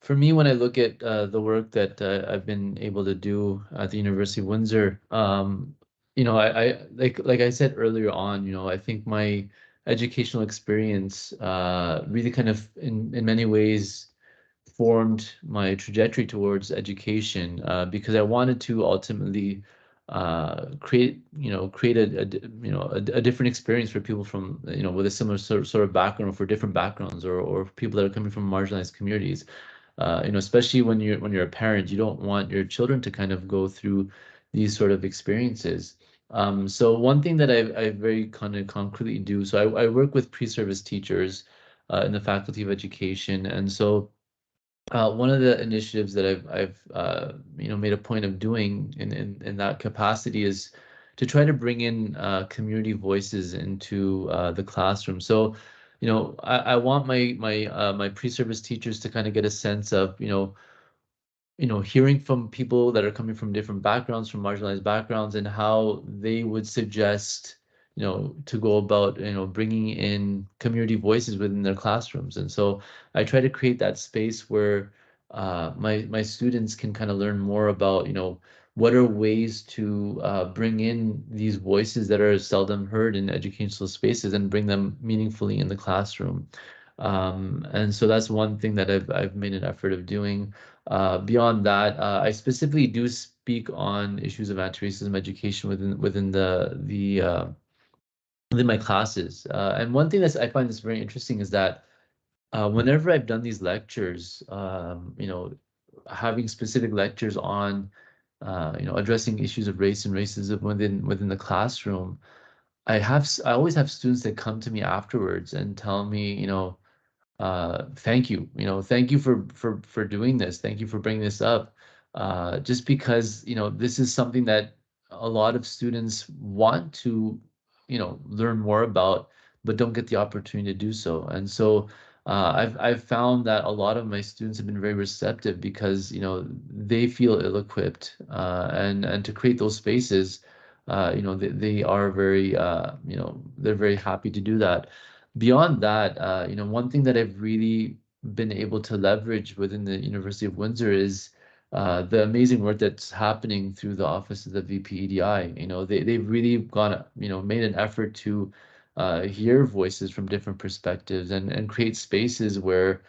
for me, when I look at the work that I've been able to do at the University of Windsor, I like I said earlier on, I think my educational experience really kind of in many ways formed my trajectory towards education because I wanted to ultimately create a different experience for people from with a similar sort of background, for different backgrounds, or people that are coming from marginalized communities. Especially when you're a parent, you don't want your children to kind of go through these sort of experiences. So one thing that I very kind of concretely do, so I work with pre-service teachers in the Faculty of Education, and so one of the initiatives that I've made a point of doing in that capacity is to try to bring in community voices into the classroom. So, I want my pre-service teachers to kind of get a sense of hearing from people that are coming from different backgrounds, from marginalized backgrounds, and how they would suggest to go about bringing in community voices within their classrooms. And so I try to create that space where my students can kind of learn more about what are ways to bring in these voices that are seldom heard in educational spaces and bring them meaningfully in the classroom. And so that's one thing that I've made an effort of doing. Beyond that, I specifically do speak on issues of anti-racism education within my classes. And one thing that I find that's very interesting is that whenever I've done these lectures, having specific lectures on addressing issues of race and racism within the classroom, I always have students that come to me afterwards and tell me, thank you, thank you for doing this. Thank you for bringing this up. Just because, this is something that a lot of students want to, learn more about, but don't get the opportunity to do so. And so I've found that a lot of my students have been very receptive because, they feel ill-equipped, and to create those spaces, they are very, they're very happy to do that. Beyond that, one thing that I've really been able to leverage within the University of Windsor is the amazing work that's happening through the Office of the VP EDI. They've really gone, made an effort to hear voices from different perspectives and create spaces where,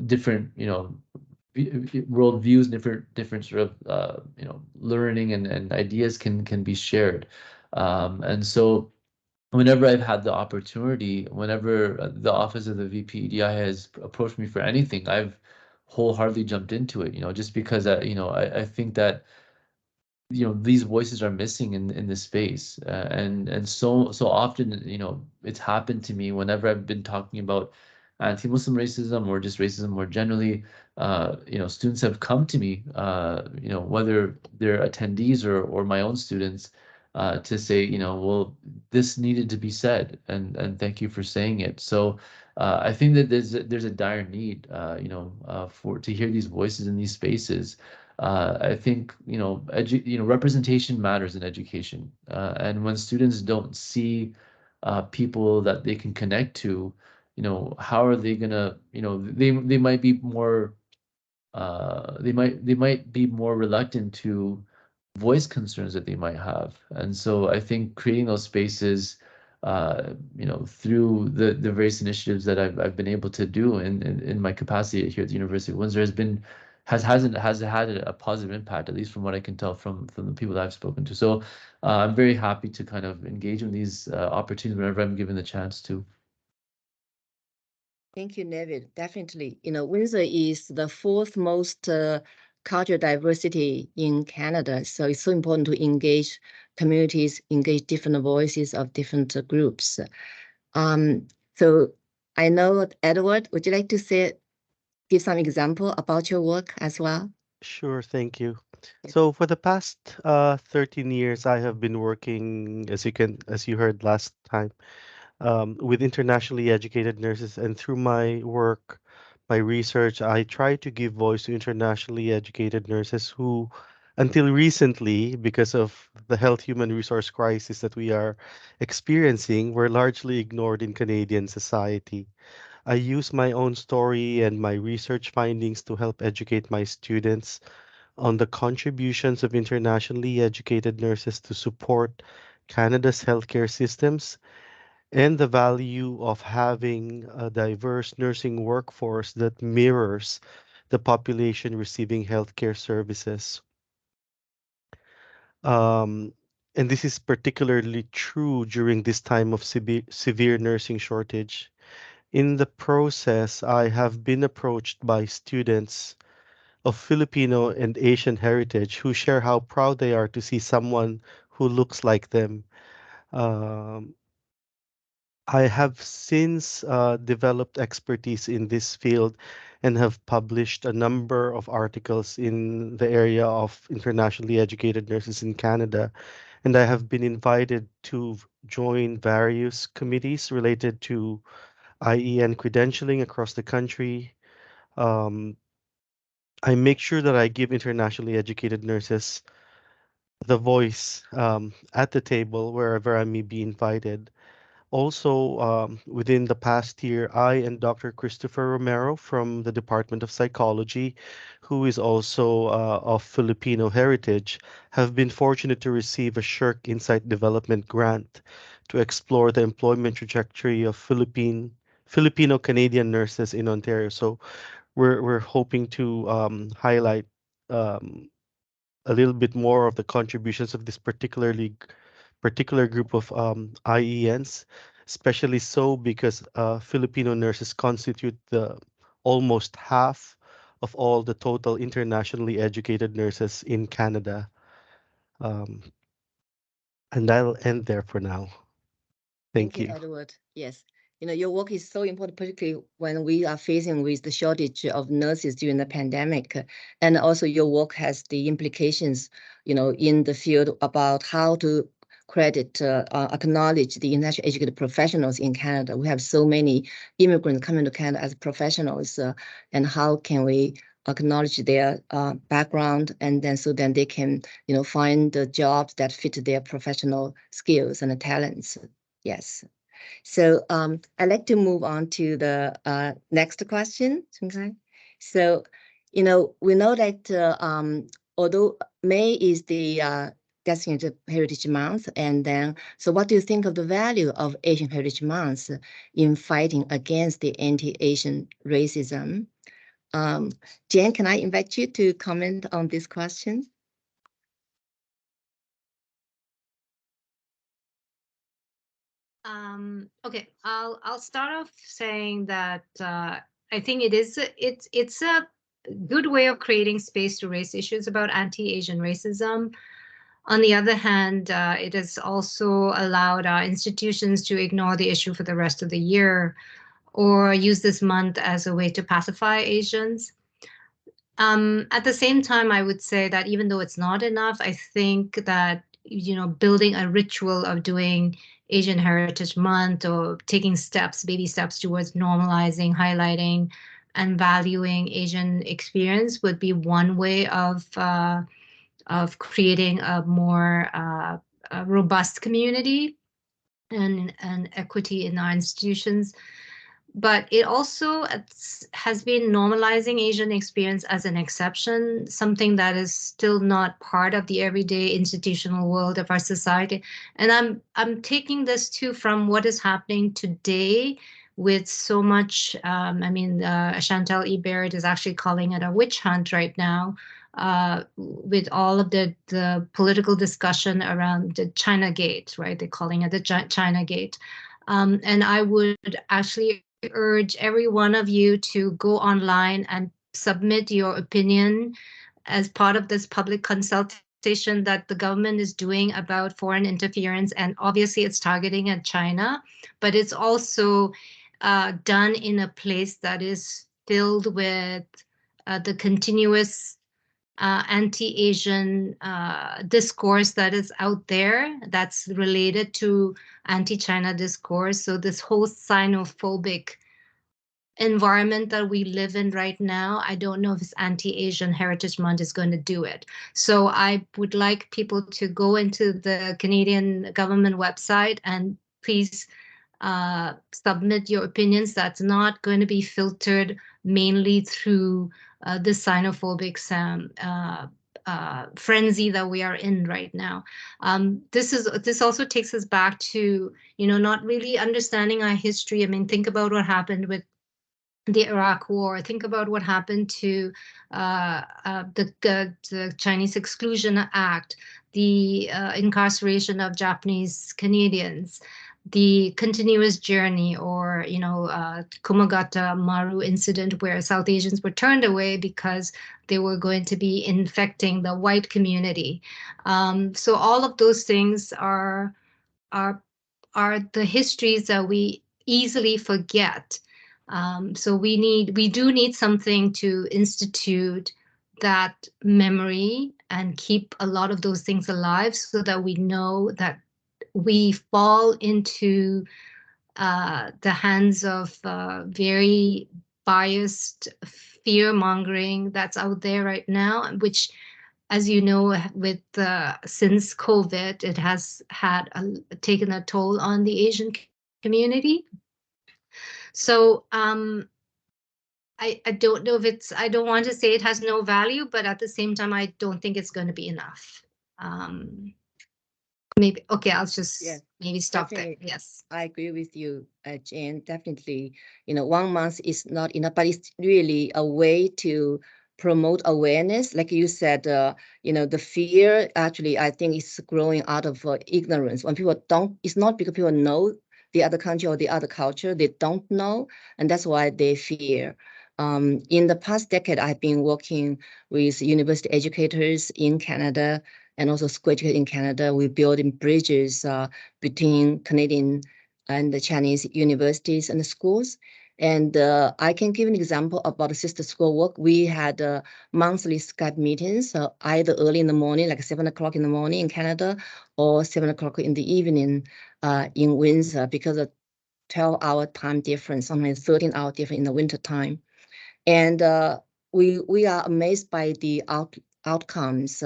different, world views, different sort of, learning and ideas can be shared. And so whenever I've had the opportunity, whenever the Office of the VP EDI has approached me for anything, I've wholeheartedly jumped into it, just because I think that these voices are missing in this space, and so often it's happened to me whenever I've been talking about anti-Muslim racism or just racism more generally. Students have come to me, whether they're attendees or my own students, to say, well, this needed to be said, and thank you for saying it. So I think that there's a dire need, for to hear these voices in these spaces. I think representation matters in education, and when students don't see people that they can connect to, how are they gonna, they might be more they might be more reluctant to voice concerns that they might have. And so I think creating those spaces, through the various initiatives that I've been able to do in my capacity here at the University of Windsor has had a positive impact, at least from what I can tell from the people that I've spoken to. So I'm very happy to kind of engage in these opportunities whenever I'm given the chance to. Thank you, Navid. Definitely. Windsor is the fourth most cultural diversity in Canada. So it's so important to engage communities, engage different voices of different groups. So I know, Edward, would you like to give some example about your work as well? Sure, thank you. So for the past 13 years, I have been working, as you heard last time, with internationally educated nurses, and through my work, my research, I try to give voice to internationally educated nurses who Until recently, because of the health human resource crisis that we are experiencing, were largely ignored in Canadian society. I use my own story and my research findings to help educate my students on the contributions of internationally educated nurses to support Canada's healthcare systems and the value of having a diverse nursing workforce that mirrors the population receiving healthcare services. Um, and this is particularly true during this time of severe nursing shortage. In the process, I have been approached by students of Filipino and Asian heritage who share how proud they are to see someone who looks like them. Um, I have since developed expertise in this field and have published a number of articles in the area of internationally educated nurses in Canada. And I have been invited to join various committees related to IEN credentialing across the country. Um, I make sure that I give internationally educated nurses the voice at the table wherever I may be invited. Also, within the past year, I and Dr. Christopher Romero from the Department of Psychology, who is also of Filipino heritage, have been fortunate to receive a Shirk Insight Development Grant to explore the employment trajectory of Filipino Canadian nurses in Ontario. So we're hoping to highlight um, a little bit more of the contributions of this particular group of IENs, especially so because Filipino nurses constitute the almost half of all the total internationally educated nurses in Canada. Um, and I'll end there for now. Thank you. Edward. Yes. Your work is so important, particularly when we are facing with the shortage of nurses during the pandemic. And also your work has the implications, in the field about how to acknowledge the international educated professionals in Canada. We have so many immigrants coming to Canada as professionals, and how can we acknowledge their background, and then they can, find the jobs that fit their professional skills and talents. Yes. So I'd like to move on to the next question. Okay. So, we know that although May is the designated Heritage Month, and then, so what do you think of the value of Asian Heritage Month in fighting against the anti-Asian racism? Jen, can I invite you to comment on this question? Okay, I'll start off saying that I think it's a good way of creating space to raise issues about anti-Asian racism. On the other hand, it has also allowed our institutions to ignore the issue for the rest of the year, or use this month as a way to pacify Asians. At the same time, I would say that even though it's not enough, I think that building a ritual of doing Asian Heritage Month or taking baby steps towards normalizing, highlighting, and valuing Asian experience would be one way of creating a more a robust community and equity in our institutions. But it also has been normalizing Asian experience as an exception, something that is still not part of the everyday institutional world of our society. And I'm taking this too from what is happening today with so much. Chantal E. Barrett is actually calling it a witch hunt right now, with all of the political discussion around the China Gate, right? They're calling it the China Gate. And I would actually urge every one of you to go online and submit your opinion as part of this public consultation that the government is doing about foreign interference. And obviously it's targeting at China, but it's also done in a place that is filled with the continuous anti-Asian discourse that is out there that's related to anti-China discourse. So this whole xenophobic environment that we live in right now, I don't know if it's Anti-Asian Heritage Month is going to do it. So I would like people to go into the Canadian government website and please submit your opinions. That's not going to be filtered mainly through the xenophobic frenzy that we are in right now. This also takes us back to, not really understanding our history. I mean, think about what happened with the Iraq War. Think about what happened to the Chinese Exclusion Act, the incarceration of Japanese Canadians, the continuous journey, or Kumagata Maru incident, where South Asians were turned away because they were going to be infecting the white community. So all of those things are the histories that we easily forget. So we do need something to institute that memory and keep a lot of those things alive, so that we know that we fall into the hands of very biased fear mongering that's out there right now, which, as you know, with since COVID, it has taken a toll on the Asian community. So I don't know if I don't want to say it has no value, but at the same time, I don't think it's going to be enough. Maybe, okay, I'll just maybe stop there. Yes. I agree with you, Jane. Definitely, 1 month is not enough, but it's really a way to promote awareness. Like you said, the fear actually, I think, is growing out of ignorance. When people don't, it's not because people know the other country or the other culture, they don't know, and that's why they fear. In the past decade, I've been working with university educators in Canada and also school educators in Canada. We're building bridges between Canadian and the Chinese universities and the schools. And I can give an example about the sister school work. We had monthly Skype meetings, either early in the morning, like 7 o'clock in the morning in Canada, or 7 o'clock in the evening in Windsor, because of 12-hour time difference, sometimes 13-hour difference in the winter time. And we are amazed by the outcomes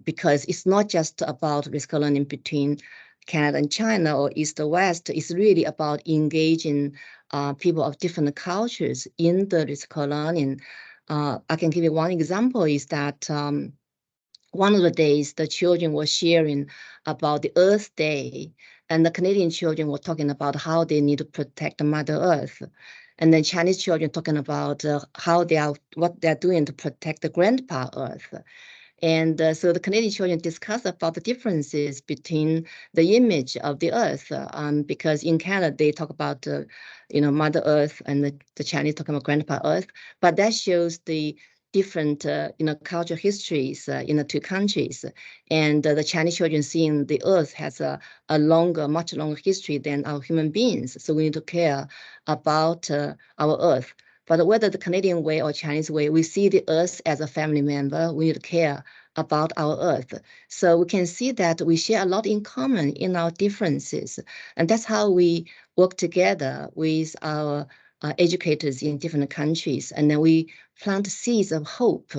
because it's not just about risk learning between Canada and China or East or West. It's really about engaging people of different cultures in the risk learning. I can give you one example is that one of the days the children were sharing about the Earth Day, and the Canadian children were talking about how they need to protect Mother Earth. And then Chinese children talking about what they're doing to protect the Grandpa Earth. And so the Canadian children discuss about the differences between the image of the Earth, because in Canada they talk about Mother Earth, and the Chinese talking about Grandpa Earth. But that shows the different cultural histories in the two countries, and the Chinese children seeing the Earth has a much longer history than our human beings. So we need to care about our Earth. But whether the Canadian way or Chinese way, we see the Earth as a family member. We need to care about our Earth. So we can see that we share a lot in common in our differences. And that's how we work together with our educators in different countries. And then we plant seeds of hope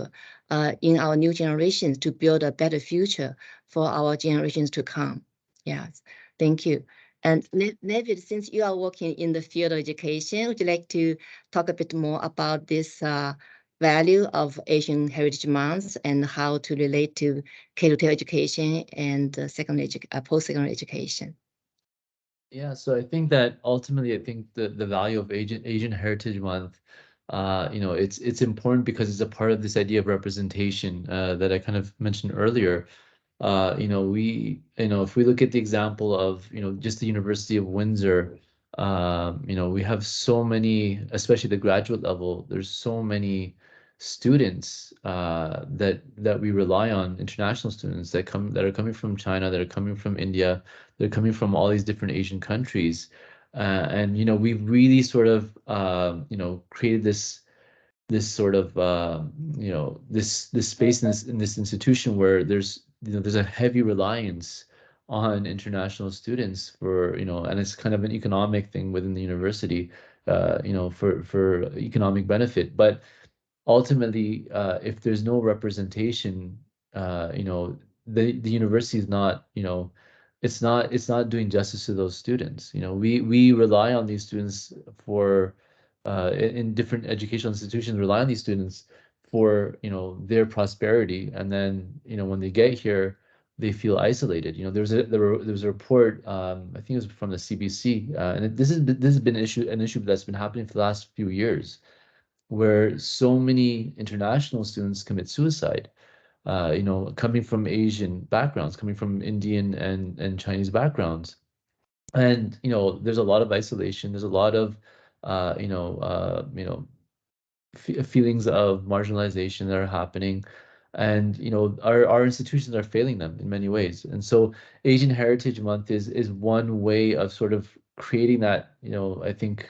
in our new generations to build a better future for our generations to come. Yes, thank you. And Navid, since you are working in the field of education, would you like to talk a bit more about this value of Asian Heritage Month and how to relate to K-12 education and post-secondary education? Yeah, so I think that ultimately, I think the value of Asian Heritage Month, it's important because it's a part of this idea of representation that I kind of mentioned earlier. If we look at the example of, just the University of Windsor, we have so many, especially the graduate level, there's so many students that we rely on, international students that are coming from China, that are coming from India, they're coming from all these different Asian countries. And we've really sort of created this sort of this space in this institution where there's a heavy reliance on international students for and it's kind of an economic thing within the university. for economic benefit. But ultimately, if there's no representation, the university is not, it's not doing justice to those students. We rely on these students for in different educational institutions rely on these students for their prosperity, and then when they get here, they feel isolated. There was a report, I think it was from the CBC, and this has been an issue that's been happening for the last few years, where so many international students commit suicide, coming from Asian backgrounds, coming from Indian and Chinese backgrounds. And, there's a lot of isolation. There's a lot of, feelings of marginalization that are happening. And, our institutions are failing them in many ways. And so Asian Heritage Month is one way of sort of creating that, I think,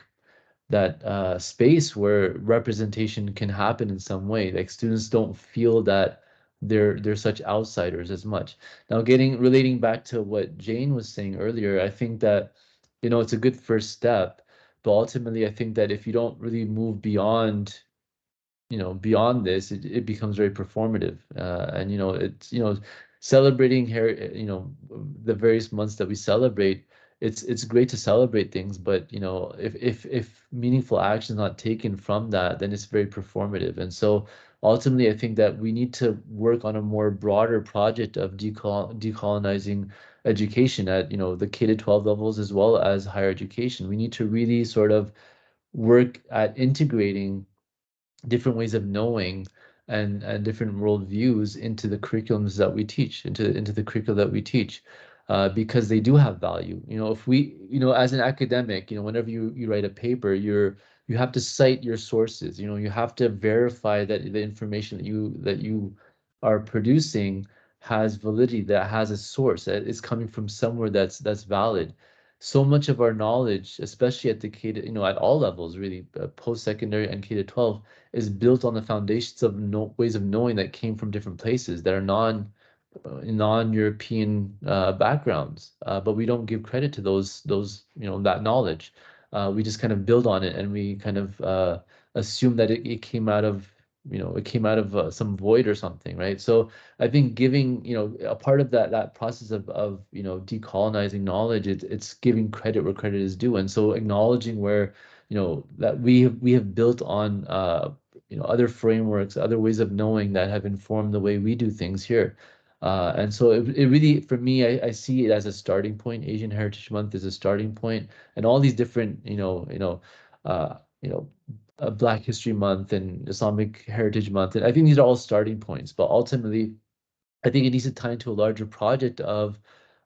that space where representation can happen in some way. Like, students don't feel that they're such outsiders as much. Now, relating back to what Jane was saying earlier, I think that it's a good first step, but ultimately I think that if you don't really move beyond this, it becomes very performative, and it's celebrating here, the various months that we celebrate. It's great to celebrate things, but if meaningful action is not taken from that, then it's very performative. And so ultimately, I think that we need to work on a more broader project of decolonizing education at the K-12 levels as well as higher education. We need to really sort of work at integrating different ways of knowing and different worldviews into the curriculums that we teach, into the curricula that we teach, because they do have value. If we, as an academic, whenever you write a paper, you have to cite your sources. You have to verify that the information that you are producing has validity, that has a source, that is coming from somewhere that's valid. So much of our knowledge, especially at the at all levels, really, post-secondary and K-12, is built on the foundations of ways of knowing that came from different places that are non-European backgrounds, but we don't give credit to those that knowledge. We just kind of build on it, and we kind of assume that it came out of some void or something, right? So I think giving a part of that process of decolonizing knowledge, it's giving credit where credit is due, and so acknowledging where that we have built on other frameworks, other ways of knowing that have informed the way we do things here. And so it really, for me, I see it as a starting point. Asian Heritage Month is a starting point, and all these different, Black History Month and Islamic Heritage Month, and I think these are all starting points. But ultimately, I think it needs to tie into a larger project of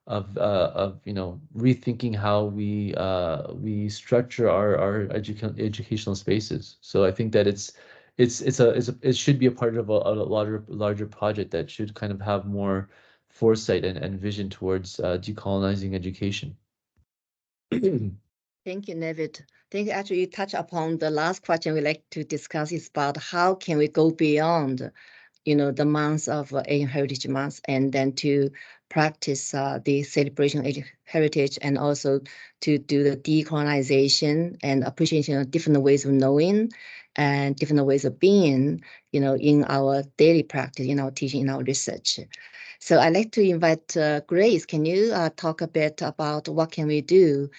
rethinking how we structure our educational spaces. So I think that it should be a part of a larger project that should kind of have more foresight and vision towards decolonizing education. Thank you, Navid. I think actually you touch upon the last question we like to discuss is about how can we go beyond, the months of Asian Heritage Month, and then to practice the celebration of Asian heritage, and also to do the decolonization and appreciation of different ways of knowing and different ways of being, in our daily practice, in our teaching, in our research. So I'd like to invite Grace. Can you talk a bit about what can we do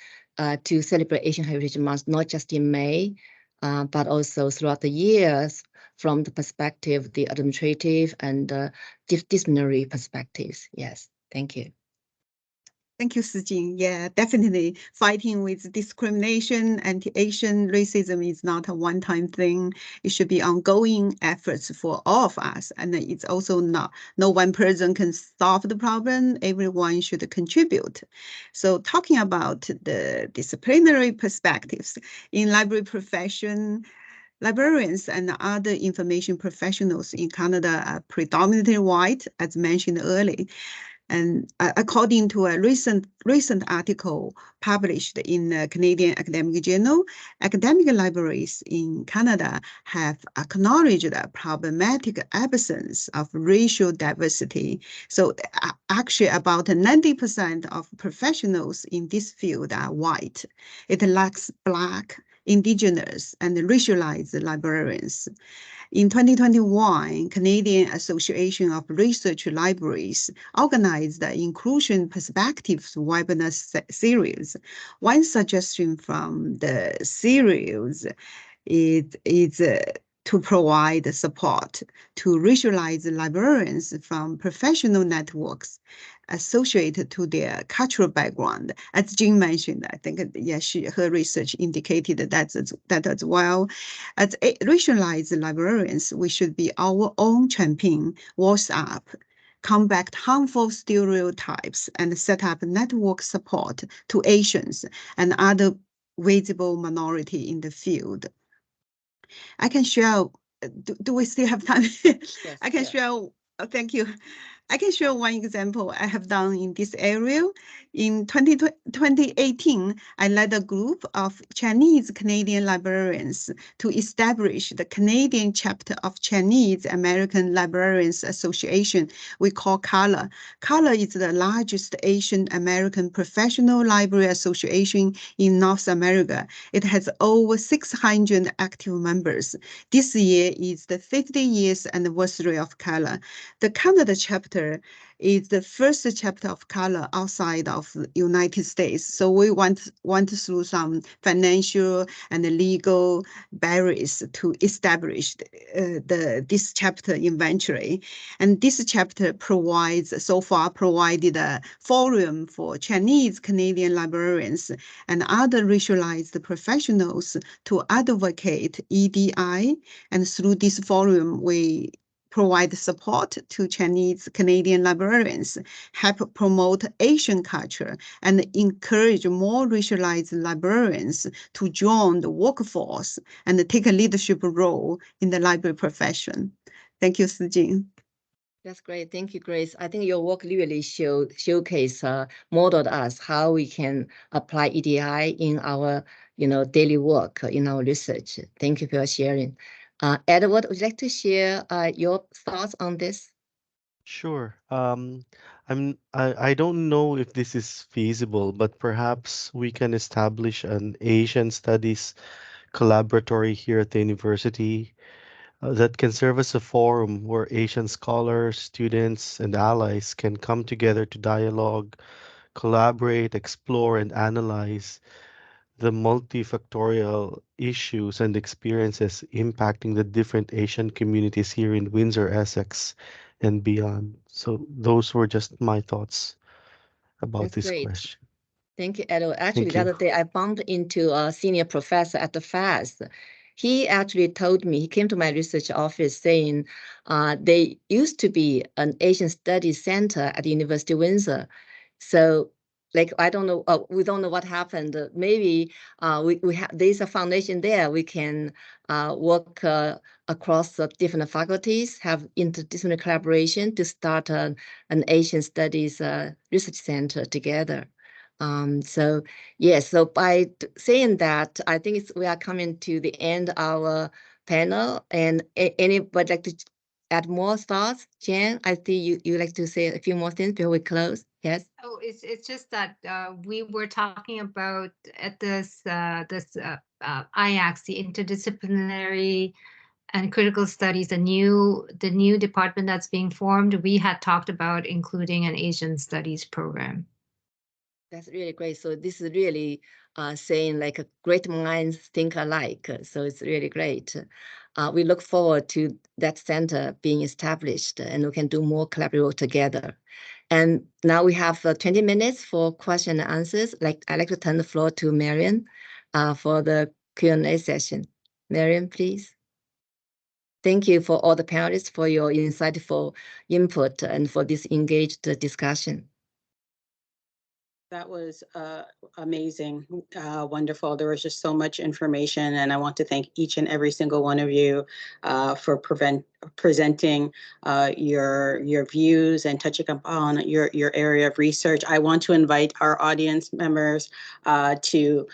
to celebrate Asian Heritage Month, not just in May, but also throughout the years, from the perspective, the administrative and disciplinary perspectives. Yes, thank you. Thank you, Sijing. Yeah, definitely. Fighting with discrimination, anti-Asian racism is not a one-time thing. It should be ongoing efforts for all of us. And it's also no one person can solve the problem. Everyone should contribute. So talking about the disciplinary perspectives in library profession, librarians and other information professionals in Canada are predominantly white, as mentioned earlier. And according to a recent article published in the Canadian Academic Journal, academic libraries in Canada have acknowledged the problematic absence of racial diversity. So actually about 90% of professionals in this field are white. It lacks Black, Indigenous, and racialized librarians. In 2021, Canadian Association of Research Libraries organized the Inclusion Perspectives webinar series. One suggestion from the series is to provide support to racialized librarians from professional networks associated to their cultural background. As Jean mentioned, I think, yes, her research indicated that as well. As racialized librarians, we should be our own champion, voice up, combat harmful stereotypes, and set up network support to Asians and other visible minority in the field. I can share, do we still have time? Yes, I can share, thank you. I can share one example I have done in this area. In 2018, I led a group of Chinese Canadian librarians to establish the Canadian chapter of Chinese American Librarians Association we call CALA. CALA is the largest Asian American professional library association in North America. It has over 600 active members. This year is the 50 years anniversary of CALA. The Canada chapter is the first chapter of CALA outside of the United States. So we went through some financial and legal barriers to establish this chapter eventually. And this chapter so far provided a forum for Chinese Canadian librarians and other racialized professionals to advocate EDI. And through this forum, we provide support to Chinese Canadian librarians, help promote Asian culture, and encourage more racialized librarians to join the workforce and take a leadership role in the library profession. Thank you, Sijing. That's great. Thank you, Grace. I think your work really showcase, modeled us how we can apply EDI in our, daily work, in our research. Thank you for your sharing. Edward, would you like to share your thoughts on this? Sure. I don't know if this is feasible, but perhaps we can establish an Asian Studies collaboratory here at the university that can serve as a forum where Asian scholars, students, and allies can come together to dialogue, collaborate, explore, and analyze the multifactorial issues and experiences impacting the different Asian communities here in Windsor, Essex, and beyond. So those were just my thoughts about That's this great. question. Thank you, Edward. Actually, Thank the you. other day I bumped into a senior professor at the FAS. He actually told me, he came to my research office saying they used to be an Asian Studies Center at the University of Windsor. So I don't know, we don't know what happened. Maybe there's a foundation there. We can work across different faculties, have interdisciplinary collaboration to start an Asian Studies research center together. So yes, so by saying that, I think we are coming to the end of our panel. And anybody like to add more thoughts? Jen, I see you like to say a few more things before we close. Yes. Oh, it's just that we were talking about at this IACS, the interdisciplinary and critical studies, the new department that's being formed. We had talked about including an Asian studies program. That's really great. So this is really saying like a great minds think alike. So it's really great. We look forward to that center being established and we can do more collaborative work together. And now we have 20 minutes for question and answers. I'd like to turn the floor to Marian for the Q&A session. Marian, please. Thank you for all the panelists for your insightful input and for this engaged discussion. That was amazing, wonderful. There was just so much information, and I want to thank each and every single one of you for presenting your views and touching upon your area of research. I want to invite our audience members to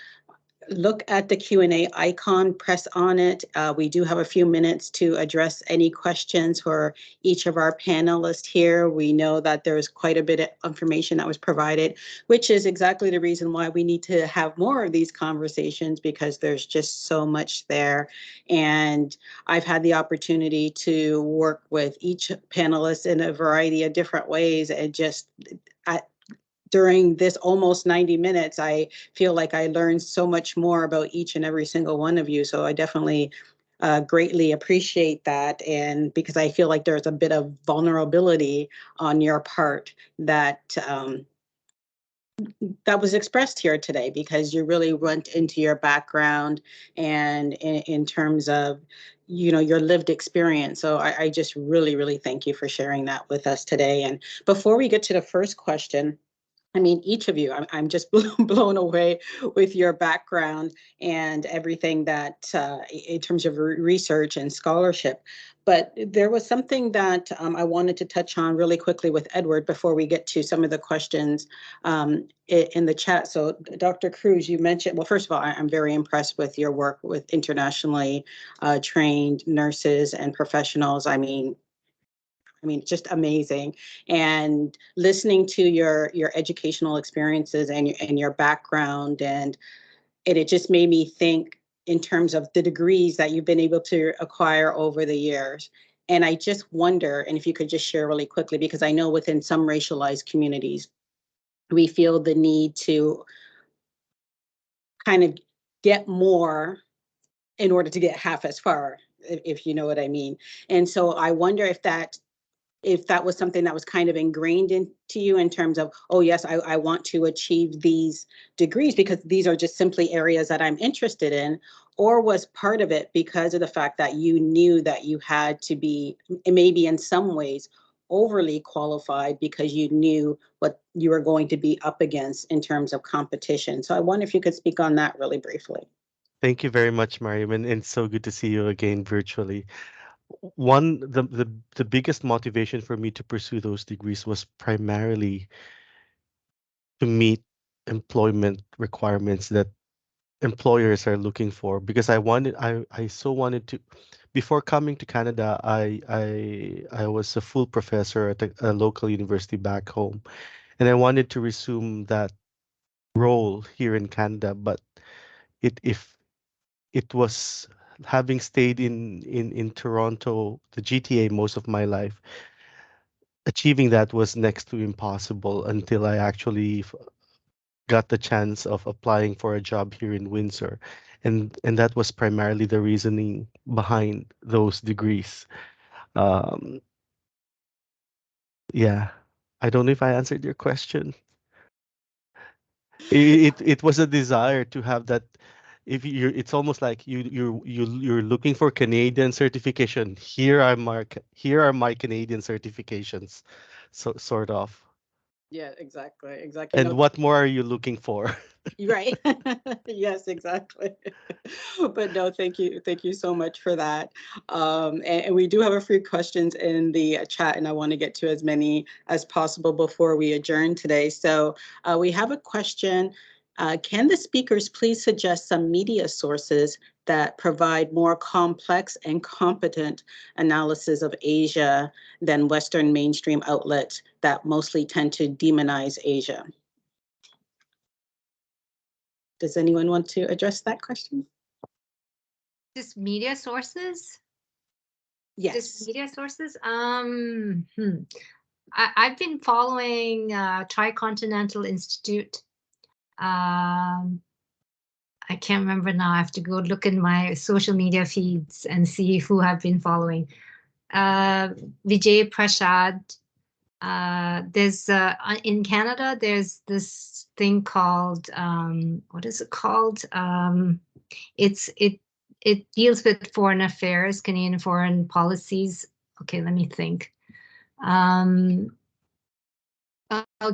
look at the Q&A icon, press on it. We do have a few minutes to address any questions for each of our panelists here. We know that there's quite a bit of information that was provided, which is exactly the reason why we need to have more of these conversations, because there's just so much there. And I've had the opportunity to work with each panelist in a variety of different ways, and just during this almost 90 minutes, I feel like I learned so much more about each and every single one of you. So I definitely greatly appreciate that. And because I feel like there's a bit of vulnerability on your part that that was expressed here today, because you really went into your background and in terms of, you know, your lived experience. So I just really, really thank you for sharing that with us today. And before we get to the first question, I mean, each of you, I'm just blown away with your background and everything that in terms of research and scholarship. But there was something that I wanted to touch on really quickly with Edward before we get to some of the questions in the chat. So Dr. Cruz, you mentioned, well, first of all, I'm very impressed with your work with internationally trained nurses and professionals. I mean, just amazing. And listening to your educational experiences and your background, and it just made me think in terms of the degrees that you've been able to acquire over the years. And I just wonder, and if you could just share really quickly, because I know within some racialized communities, we feel the need to kind of get more in order to get half as far, if you know what I mean. And so I wonder if that was something that was kind of ingrained into you in terms of, oh yes, I want to achieve these degrees because these are just simply areas that I'm interested in, or was part of it because of the fact that you knew that you had to be, maybe in some ways, overly qualified because you knew what you were going to be up against in terms of competition. So I wonder if you could speak on that really briefly. Thank you very much, Mariam, and it's so good to see you again virtually. The biggest motivation for me to pursue those degrees was primarily to meet employment requirements that employers are looking for, because I so wanted to. Before coming to Canada, I was a full professor at a local university back home, and I wanted to resume that role here in Canada, but if it was, having stayed in Toronto, the GTA, most of my life, achieving that was next to impossible until I actually got the chance of applying for a job here in Windsor. And that was primarily the reasoning behind those degrees. Um, yeah, I don't know if I answered your question. It was a desire to have that. If you're, it's almost like you're looking for Canadian certification. Here are my Canadian certifications, so sort of. Yeah, exactly. And No, what more are you looking for? right. Yes, exactly. But no, thank you so much for that. And we do have a few questions in the chat, and I want to get to as many as possible before we adjourn today. So we have a question. Can the speakers please suggest some media sources that provide more complex and competent analysis of Asia than Western mainstream outlets that mostly tend to demonize Asia? Does anyone want to address that question? Just media sources? Yes. Just media sources? I've been following Tricontinental Institute. I can't remember now. I have to go look in my social media feeds and see who I've been following. Vijay Prashad. There's in Canada, there's this thing called what is it called? It deals with foreign affairs, Canadian foreign policies. Okay, let me think.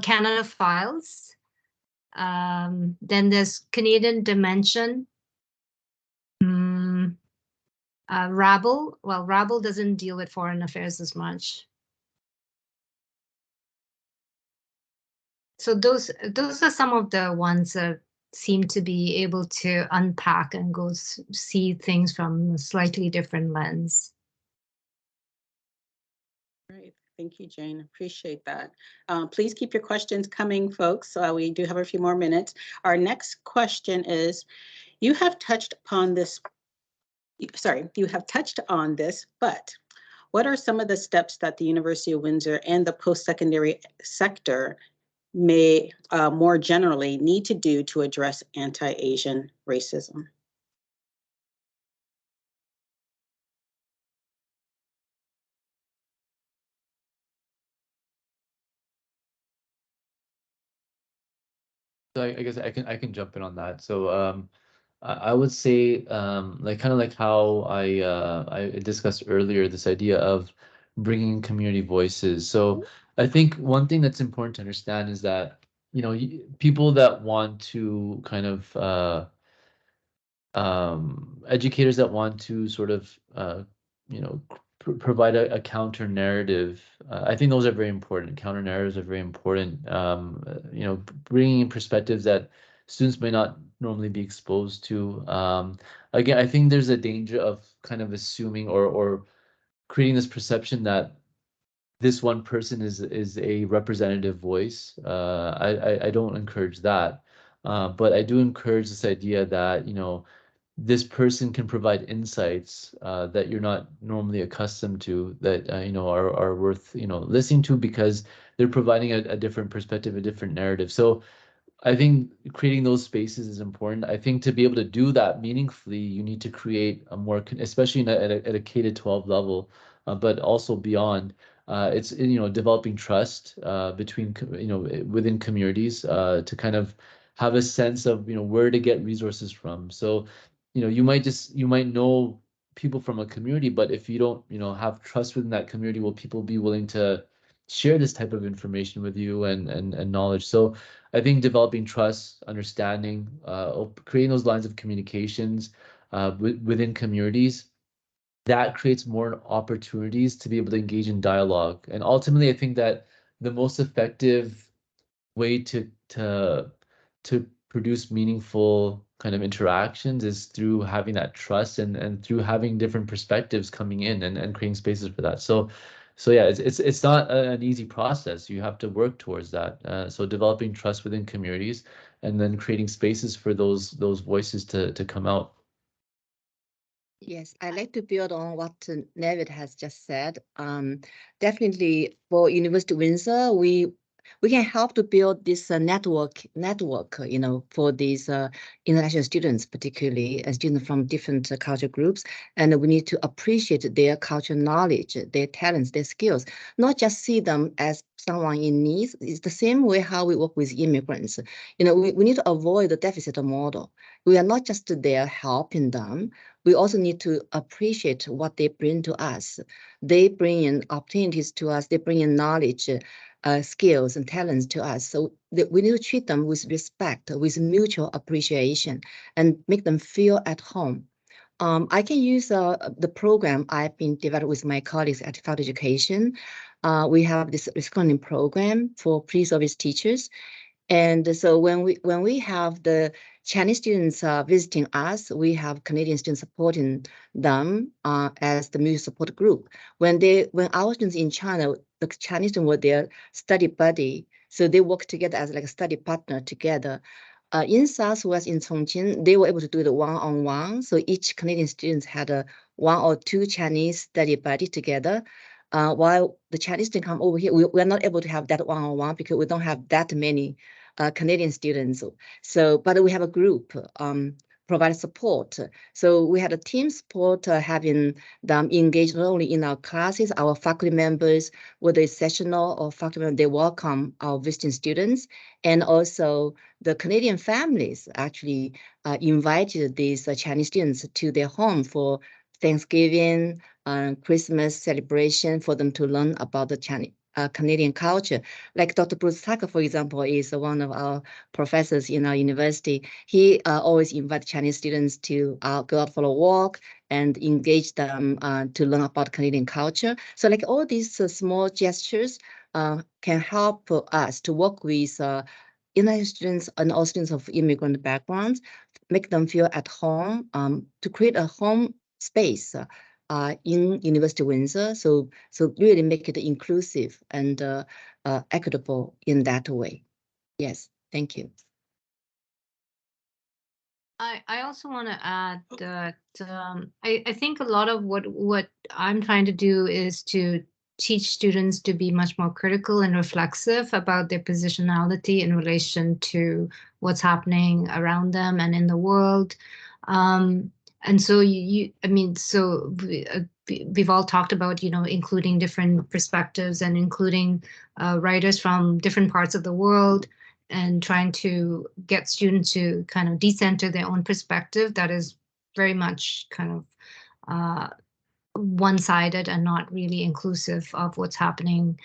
Canada Files. Then there's Canadian Dimension. Rabble. Well, Rabble doesn't deal with foreign affairs as much. So those are some of the ones that seem to be able to unpack and see things from a slightly different lens. Great. Thank you, Jane. Appreciate that. Please keep your questions coming, folks. We do have a few more minutes. Our next question is, you have touched on this, but what are some of the steps that the University of Windsor and the post-secondary sector may more generally need to do to address anti-Asian racism? So I guess I can jump in on that. So I would say like kind of like how I discussed earlier, this idea of bringing community voices. So I think one thing that's important to understand is that, you know, people that want to kind of educators that want to sort of you know, provide a counter narrative. I think those are very important. Counter narratives are very important. You know, bringing in perspectives that students may not normally be exposed to. Again, I think there's a danger of kind of assuming or creating this perception that this one person is a representative voice. I don't encourage that, but I do encourage this idea that, you know, this person can provide insights that you're not normally accustomed to, that you know, are worth, you know, listening to, because they're providing a different perspective, a different narrative. So I think creating those spaces is important. I think to be able to do that meaningfully, you need to create a more, especially at a K-12 level, but also beyond. It's, you know, developing trust between, you know, within communities to kind of have a sense of, you know, where to get resources from. So, you know, you might know people from a community, but if you don't, you know, have trust within that community, will people be willing to share this type of information with you and knowledge? So I think developing trust, understanding, creating those lines of communications within communities, that creates more opportunities to be able to engage in dialogue. And ultimately, I think that the most effective way to produce meaningful kind of interactions is through having that trust and through having different perspectives coming in and creating spaces for that. So yeah, it's not an easy process. You have to work towards that. So developing trust within communities and then creating spaces for those voices to come out. Yes, I'd like to build on what Navid has just said. Definitely for University of Windsor, we can help to build this network, you know, for these international students, particularly students from different culture groups. And we need to appreciate their cultural knowledge, their talents, their skills, not just see them as someone in need. It's the same way how we work with immigrants. You know, we need to avoid the deficit model. We are not just there helping them. We also need to appreciate what they bring to us. They bring in opportunities to us. They bring in knowledge, skills and talents to us. So we need to treat them with respect, with mutual appreciation, and make them feel at home. I can use the program I've been developed with my colleagues at Faculty Education. We have this learning program for pre-service teachers. And so when we have the Chinese students visiting us, we have Canadian students supporting them as the mutual support group. When our students in China, the Chinese students were their study buddy, so they work together as like a study partner together. In Southwest, in Chongqing, they were able to do the one-on-one. So each Canadian students had a 1 or 2 Chinese study buddy together. While the Chinese students come over here, we're not able to have that one-on-one because we don't have that many Canadian students. So, but we have a group provide support. So we had a team support having them engaged not only in our classes, our faculty members, whether it's sessional or faculty members, they welcome our visiting students. And also the Canadian families actually invited these Chinese students to their home for Thanksgiving, Christmas celebration, for them to learn about the Chinese Canadian culture. Like Dr. Bruce Tucker, for example, is one of our professors in our university. He always invites Chinese students to go out for a walk and engage them to learn about Canadian culture. So like all these small gestures can help us to work with United students and all students of immigrant backgrounds, make them feel at home, to create a home space in University of Windsor. So really make it inclusive and equitable in that way. Yes, thank you. I also want to add that I think a lot of what I'm trying to do is to teach students to be much more critical and reflexive about their positionality in relation to what's happening around them and in the world. And so we've all talked about, including different perspectives and including writers from different parts of the world, and trying to get students to kind of decenter their own perspective that is very much kind of one-sided and not really inclusive of what's happening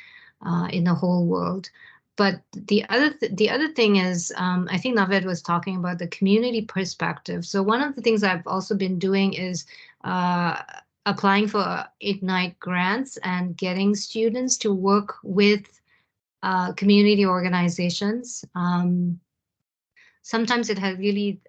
in the whole world. But the other thing is, I think Naved was talking about the community perspective. So one of the things I've also been doing is applying for Ignite grants and getting students to work with community organizations. Sometimes it has really,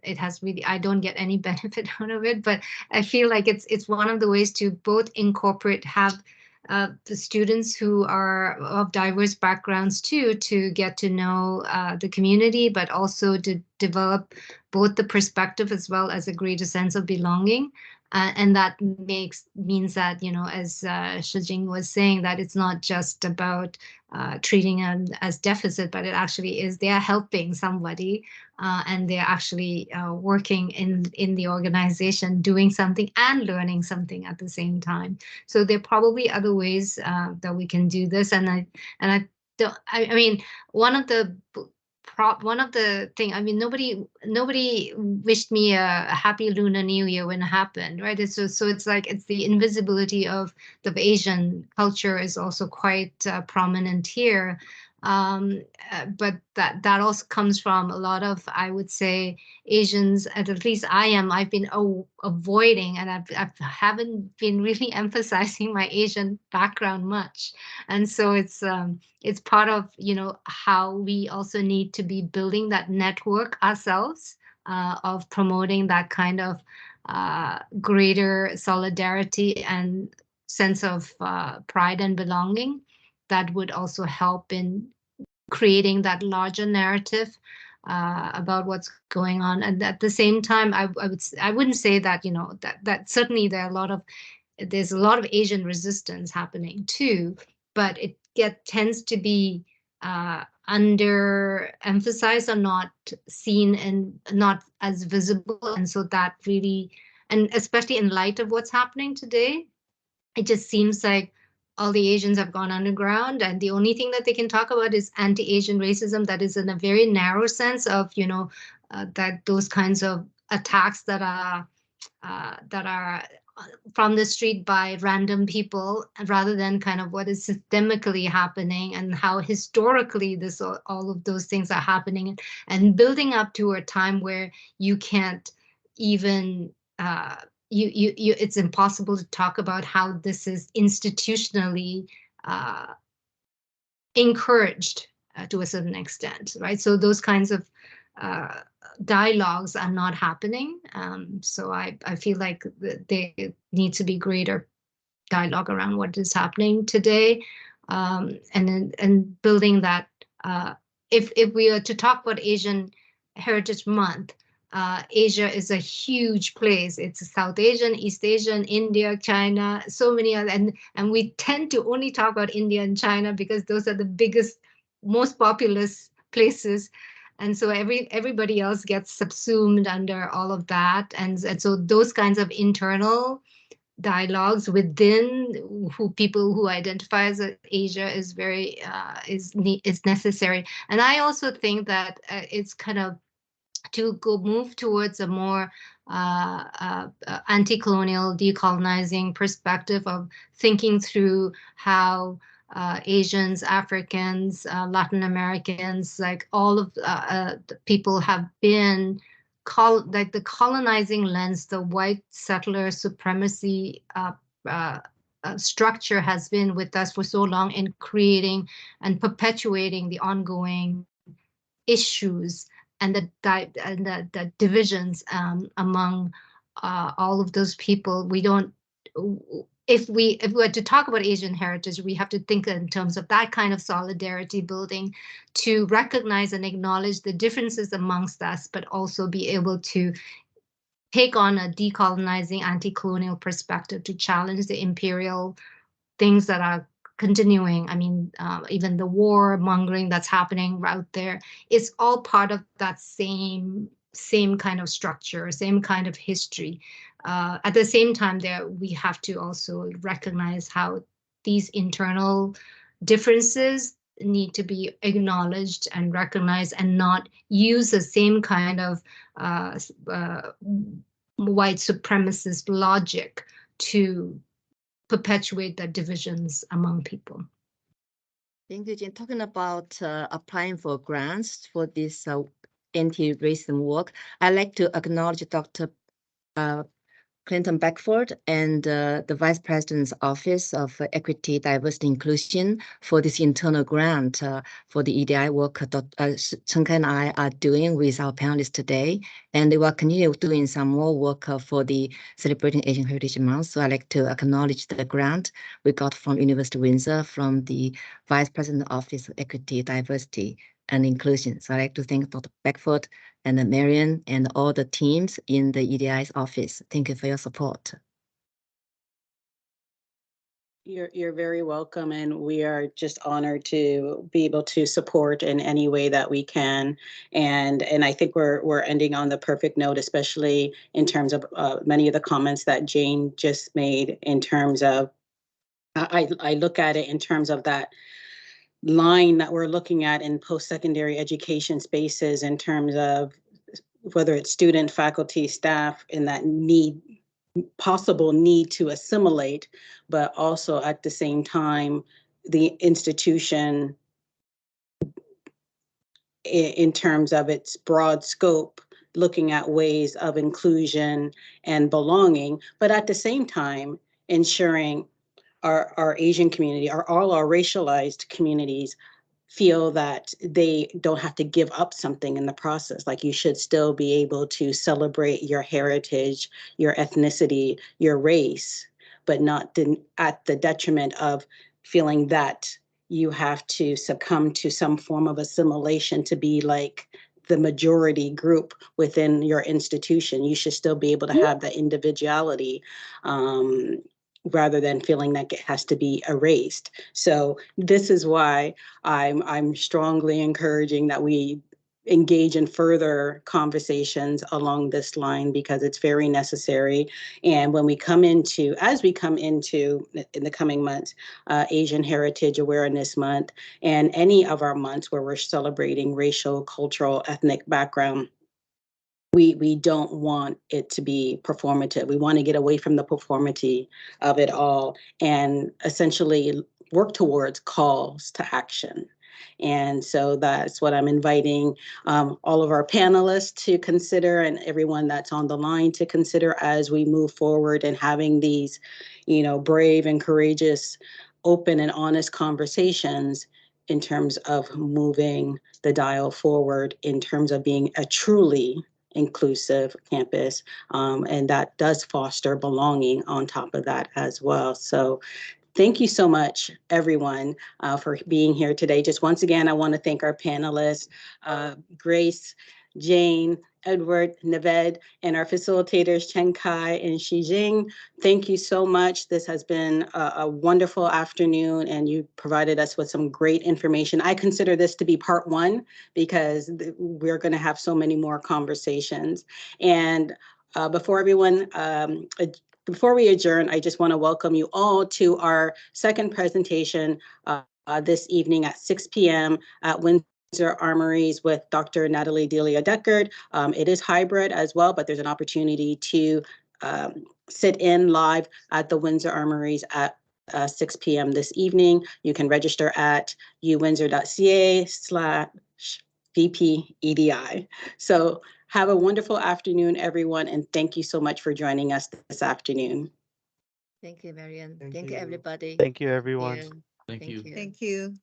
I don't get any benefit out of it, but I feel like it's one of the ways to both incorporate, have the students who are of diverse backgrounds too, to get to know the community, but also to develop both the perspective as well as a greater sense of belonging. And that means that, as Shijing was saying, that it's not just about treating them as deficit, but it actually is, they're helping somebody and they're actually working in the organization, doing something and learning something at the same time. So there are probably other ways that we can do this. And I mean, one of the thing, I mean, nobody wished me a happy Lunar New Year when it happened, right? So it's like, it's the invisibility of the Asian culture is also quite prominent here. But that also comes from a lot of, I would say, Asians, at least I've been avoiding, and I haven't been really emphasizing my Asian background much. And so it's part of, how we also need to be building that network ourselves of promoting that kind of greater solidarity and sense of pride and belonging. That would also help in creating that larger narrative about what's going on. And at the same time, I wouldn't say that, that certainly there's a lot of Asian resistance happening too, but it tends to be underemphasized or not seen and not as visible. And so that really, and especially in light of what's happening today, it just seems like all the Asians have gone underground, and the only thing that they can talk about is anti-Asian racism. That is in a very narrow sense of, that those kinds of attacks that are from the street by random people, rather than kind of what is systemically happening and how historically all of those things are happening, and building up to a time where you can't even it's impossible to talk about how this is institutionally encouraged to a certain extent, right? So those kinds of dialogues are not happening. So I feel like there needs to be greater dialogue around what is happening today, and building that. If we are to talk about Asian Heritage Month, Asia is a huge place. It's South Asian, East Asian, India, China, so many other, and we tend to only talk about India and China because those are the biggest, most populous places. And so everybody else gets subsumed under all of that. And so those kinds of internal dialogues within people who identify as Asia is very is necessary. And I also think that it's kind of to move towards a more anti-colonial, decolonizing perspective of thinking through how Asians, Africans, Latin Americans, like all of the people have been like the colonizing lens, the white settler supremacy structure has been with us for so long in creating and perpetuating the ongoing issues and the divisions among all of those people. We don't. If we were to talk about Asian heritage, we have to think in terms of that kind of solidarity building, to recognize and acknowledge the differences amongst us, but also be able to take on a decolonizing anti-colonial perspective to challenge the imperial things that are continuing. I mean, even the war mongering that's happening out there, it's all part of that same kind of structure, same kind of history. At the same time, we have to also recognize how these internal differences need to be acknowledged and recognized, and not use the same kind of white supremacist logic to perpetuate the divisions among people. Thank you, Jane. Talking about applying for grants for this anti-racism work, I'd like to acknowledge Dr. Clinton Beckford and the Vice President's Office of Equity, Diversity, Inclusion for this internal grant for the EDI work Chen Kai and I are doing with our panelists today. And they will continue doing some more work for the Celebrating Asian Heritage Month. So I'd like to acknowledge the grant we got from University of Windsor from the Vice President's Office of Equity, Diversity, and Inclusion. So I'd like to thank Dr. Beckford and Marian and all the teams in the EDI's office. Thank you for your support. You're very welcome, and we are just honored to be able to support in any way that we can. And I think we're ending on the perfect note, especially in terms of many of the comments that Jane just made. In terms of, I look at it in terms of that line that we're looking at in post-secondary education spaces, in terms of whether it's student, faculty, staff, and that possible need to assimilate, but also at the same time, the institution in terms of its broad scope, looking at ways of inclusion and belonging, but at the same time, ensuring our Asian community, all our racialized communities feel that they don't have to give up something in the process. Like, you should still be able to celebrate your heritage, your ethnicity, your race, but not at the detriment of feeling that you have to succumb to some form of assimilation to be like the majority group within your institution. You should still be able to have that individuality, rather than feeling like it has to be erased. So this is why I'm strongly encouraging that we engage in further conversations along this line, because it's very necessary. And when we come into, in the coming months, Asian Heritage Awareness Month, and any of our months where we're celebrating racial, cultural, ethnic background, we don't want it to be performative. We want to get away from the performity of it all and essentially work towards calls to action. And so that's what I'm inviting all of our panelists to consider, and everyone that's on the line to consider, as we move forward and having these, brave and courageous, open and honest conversations in terms of moving the dial forward, in terms of being a truly inclusive campus, and that does foster belonging on top of that as well. So thank you so much, everyone, for being here today. Just once again, I want to thank our panelists, Grace, Jane, Edward, Naved, and our facilitators, Chen Kai and Xi Jing. Thank you so much. This has been a wonderful afternoon, and you provided us with some great information. I consider this to be part one, because we're going to have so many more conversations. And before we adjourn, I just want to welcome you all to our second presentation this evening at 6 p.m. at Windsor Armories with Dr. Natalie Delia Deckard. It is hybrid as well, but there's an opportunity to sit in live at the Windsor Armories at 6 p.m. this evening. You can register at uwindsor.ca/VPEDI. So have a wonderful afternoon, everyone, and thank you so much for joining us this afternoon. Thank you, Marian. Thank Thank you, you. everybody. Thank you, everyone. Thank you. Thank you.